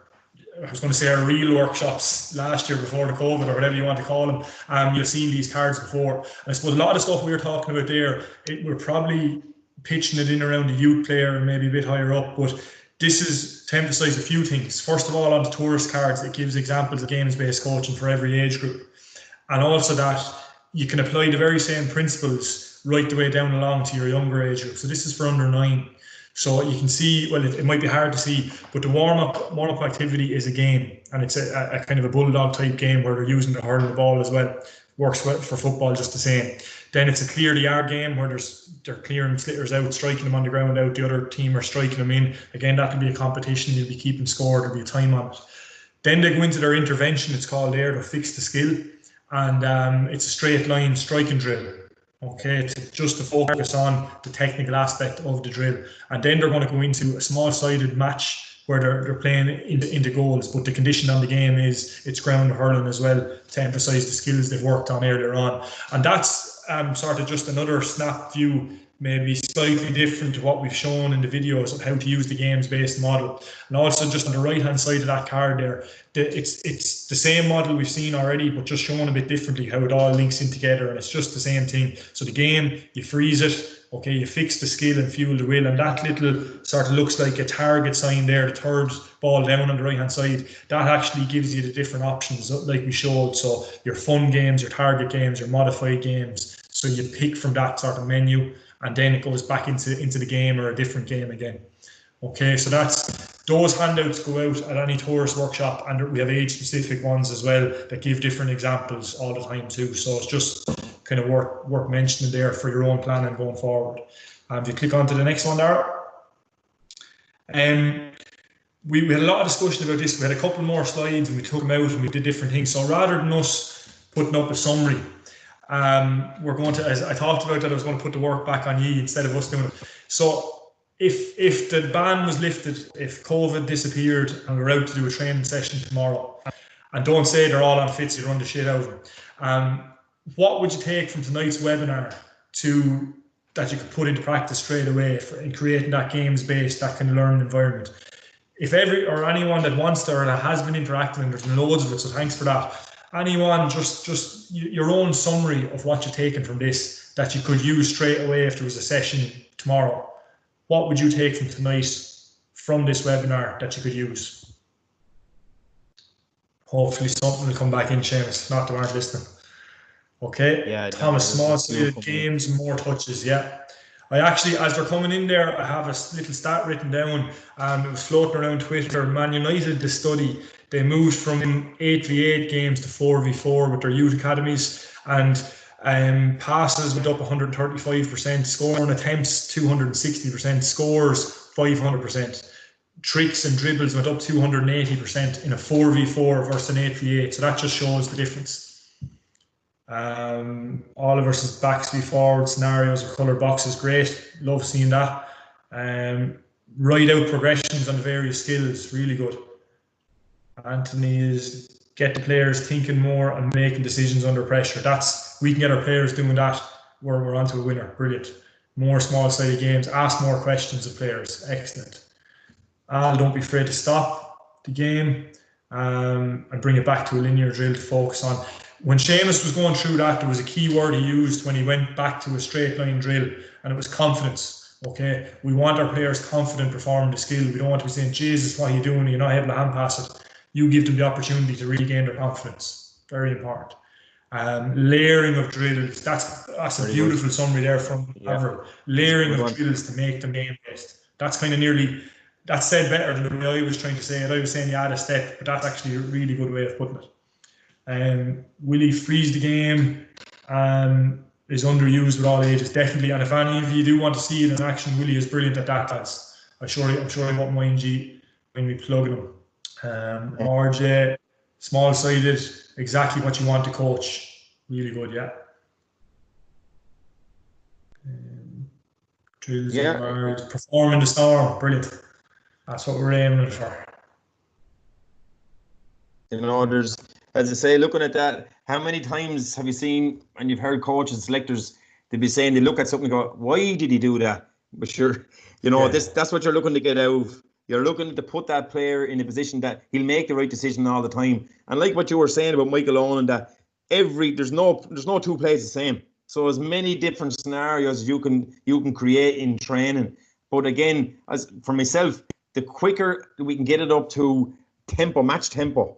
I was going to say our real workshops last year before the COVID or whatever you want to call them, you've seen these cards before. And I suppose a lot of the stuff we were talking about there, we're probably pitching it in around the youth player and maybe a bit higher up, but this is to emphasise a few things. First of all, on the tourist cards, it gives examples of games-based coaching for every age group. And also that you can apply the very same principles right the way down along to your younger age group. So this is for under 9. So you can see, well, it might be hard to see, but the warm-up activity is a game, and it's a kind of a bulldog type game where they're using the hurling the ball as well. Works well for football just the same. Then it's a clear the yard game where they're clearing slitters out, striking them on the ground out, the other team are striking them in. Again, that can be a competition, you'll be keeping score, there'll be a time on it. Then they go into their intervention, it's called there, they'll fix the skill, and it's a straight line striking drill. Okay, just to focus on the technical aspect of the drill. And then they're going to go into a small-sided match where they're playing into goals, but the condition on the game is it's ground hurling as well to emphasise the skills they've worked on earlier on. And that's sort of just another snap view, maybe slightly different to what we've shown in the videos of how to use the games-based model. And also just on the right-hand side of that card there, it's the same model we've seen already, but just shown a bit differently how it all links in together, and it's just the same thing. So the game, you freeze it, okay, you fix the skill and fuel the will, and that little sort of looks like a target sign there, the third ball down on the right-hand side, that actually gives you the different options like we showed. So your fun games, your target games, your modified games. So you pick from that sort of menu, and then it goes back into the game or a different game again. Okay, so those handouts go out at any tourist workshop, and we have age-specific ones as well that give different examples all the time too. So it's just kind of worth mentioning there for your own planning going forward. If you click on to the next one there. We had a lot of discussion about this. We had a couple more slides and we took them out and we did different things. So rather than us putting up a summary, we're going to, as I talked about that, I was going to put the work back on ye instead of us doing it. So if the ban was lifted, if COVID disappeared and we're out to do a training session tomorrow, and don't say they're all on fits, you run the shit out of them, what would you take from tonight's webinar that you could put into practice straight away in creating that games-based, that kind of learning environment? If anyone that wants to or that has been interacting, and there's loads of it, so thanks for that. Anyone, just your own summary of what you're taking from this that you could use straight away if there was a session tomorrow. What would you take from tonight, from this webinar, that you could use? Hopefully something will come back in, Seamus, not to aren't listening. Okay, yeah, Thomas, small-sided games, more touches, yeah. I actually, as they're coming in there, I have a little stat written down. It was floating around Twitter. Man United, the study, they moved from 8v8 games to 4v4 with their youth academies, and passes went up 135%, scoring attempts 260%, scores 500%. Tricks and dribbles went up 280% in a 4v4 versus an 8v8. So that just shows the difference. All versus backs v forward scenarios or colour boxes, great. Love seeing that. Write out progressions on the various skills, really good. Anthony is get the players thinking more and making decisions under pressure. We can get our players doing that. We're onto a winner. Brilliant. More small-sided games. Ask more questions of players. Excellent. Don't be afraid to stop the game and bring it back to a linear drill to focus on. When Seamus was going through that, there was a key word he used when he went back to a straight line drill, and it was confidence. Okay, we want our players confident performing the skill. We don't want to be saying, Jesus, what are you doing? You're not able to hand pass it. You give them the opportunity to regain their confidence. Very important. Layering of drills. That's a beautiful summary there from Avril. Layering of drills to make them game based. That's kind of that's said better than the way I was trying to say it. I was saying you add a step, but that's actually a really good way of putting it. Will he freeze the game? Is underused with all ages, definitely. And if any of you do want to see it in action, Willie is brilliant at that, lads. I'm sure he won't mind you when we plug him. RJ, small-sided, exactly what you want to coach. Really good, yeah. Drills Yeah. and perform in the storm, brilliant. That's what we're aiming for. You know, there's, as I say, looking at that, how many times have you seen, and you've heard coaches, selectors, they'd be saying, they look at something and go, why did he do that? But sure, you know, that's what you're looking to get out of. You're looking to put that player in a position that he'll make the right decision all the time. And like what you were saying about Michael Owen, that there's no two plays the same. So as many different scenarios you can create in training. But again, as for myself, the quicker we can get it up to match tempo,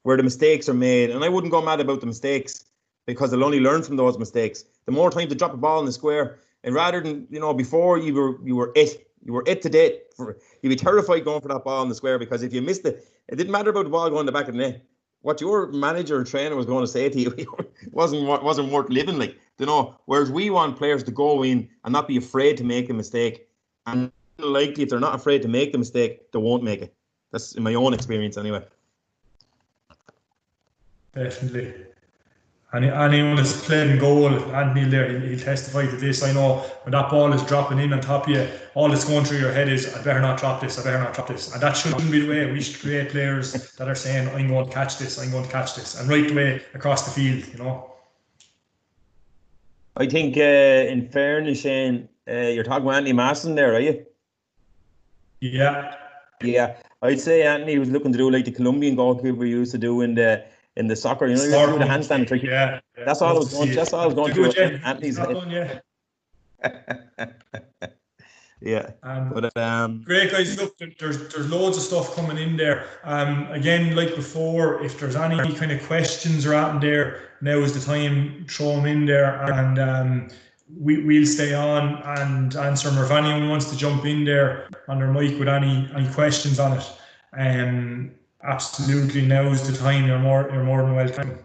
where the mistakes are made, and I wouldn't go mad about the mistakes because they'll only learn from those mistakes. The more time to drop a ball in the square, and rather than, you know, before you were it to date, you'd be terrified going for that ball in the square, because if you missed it, it didn't matter about the ball going in the back of the net. What your manager or trainer was going to say to you wasn't worth living, like, you know. Whereas we want players to go in and not be afraid to make a mistake, and likely if they're not afraid to make the mistake, they won't make it. That's in my own experience anyway. Definitely. Anyone that's played in goal, Anthony there, he'll testify to this. I know when that ball is dropping in on top of you, all that's going through your head is, I better not drop this, I better not drop this. And that shouldn't be the way. We should create players that are saying, I'm going to catch this, I'm going to catch this, and right the way across the field, you know. I think, in fairness, Shane, you're talking about Anthony Masson there, are you? Yeah. Yeah, I'd say Anthony was looking to do like the Colombian goalkeeper used to do in the soccer. You know, you have to do the handstand trick. Yeah. That's all I was going. That's all I was going through. Anthony's head. Yeah. But great guys. Look, there's loads of stuff coming in there. Again, like before, if there's any kind of questions or anything there, now is the time. Throw them in there, and we'll stay on and answer them. Or if anyone wants to jump in there on their mic with any questions on it, absolutely, now is the time. You're more than welcome.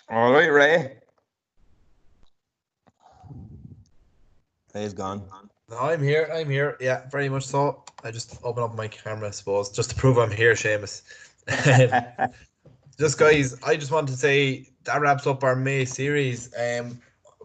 All right, Ray. Ray's gone. No, I'm here. Yeah, very much so. I just open up my camera, I suppose, just to prove I'm here, Seamus. Just guys, I just want to say that wraps up our May series.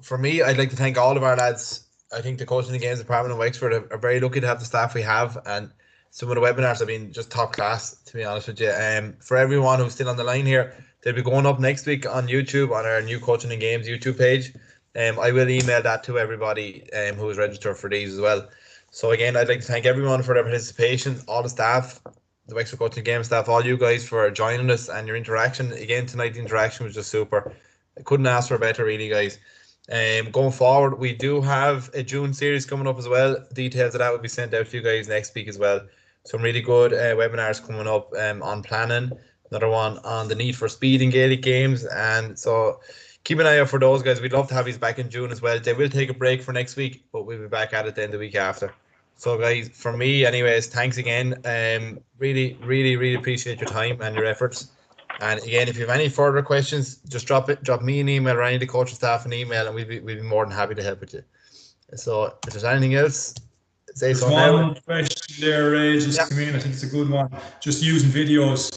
For me, I'd like to thank all of our lads. I think the coaching and games department in Wexford are very lucky to have the staff we have, and some of the webinars have been just top class, to be honest with you. For everyone who's still on the line here, they'll be going up next week on YouTube on our new coaching and games YouTube page. I will email that to everybody who is registered for these as well. So again, I'd like to thank everyone for their participation, all the staff, the Wexford Coaching Games staff, all you guys for joining us and your interaction. Again, tonight the interaction was just super. I couldn't ask for better, really, guys. Going forward, we do have a June series coming up as well. Details of that will be sent out to you guys next week as well. Some really good webinars coming up on planning. Another one on the need for speed in Gaelic games. And so keep an eye out for those, guys. We'd love to have you back in June as well. They will take a break for next week, but we'll be back at it then the week after. So, guys, for me, anyways, thanks again. Really, really, really appreciate your time and your efforts. And again, if you have any further questions, just drop me an email or any of the coaching staff an email, and we'd be more than happy to help with you. So, if there's anything else, say so now. One question there, Ray, just come in. I think it's a good one. Just using videos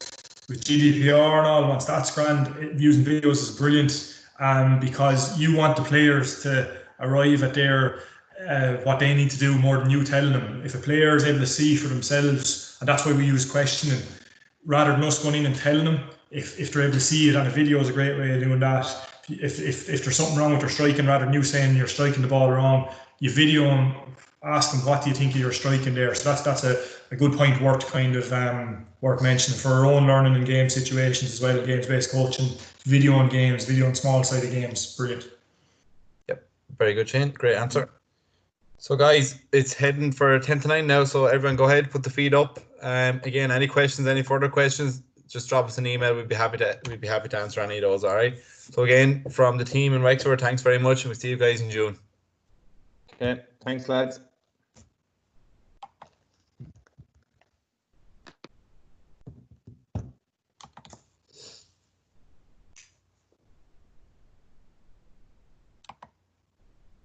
with GDPR and all, once that's grand, using videos is brilliant, because you want the players to arrive at their what they need to do more than you telling them. If a player is able to see for themselves, and that's why we use questioning, rather than us going in and telling them, if they're able to see it on a video is a great way of doing that. If there's something wrong with their striking, rather than you saying you're striking the ball wrong, you video them, ask them what do you think you're striking there. So that's a good point worth kind of worth mentioning for our own learning in game situations as well. Games-based coaching, video on games, video on small-sided games, brilliant. Yep, very good, Shane. Great answer. So guys, it's heading for 10 to 9 now, so everyone go ahead, put the feed up. Again, any questions, any further questions, just drop us an email. We'd be happy to answer any of those. All right. So again, from the team in Wexford, thanks very much, and we'll see you guys in June. Okay, thanks lads.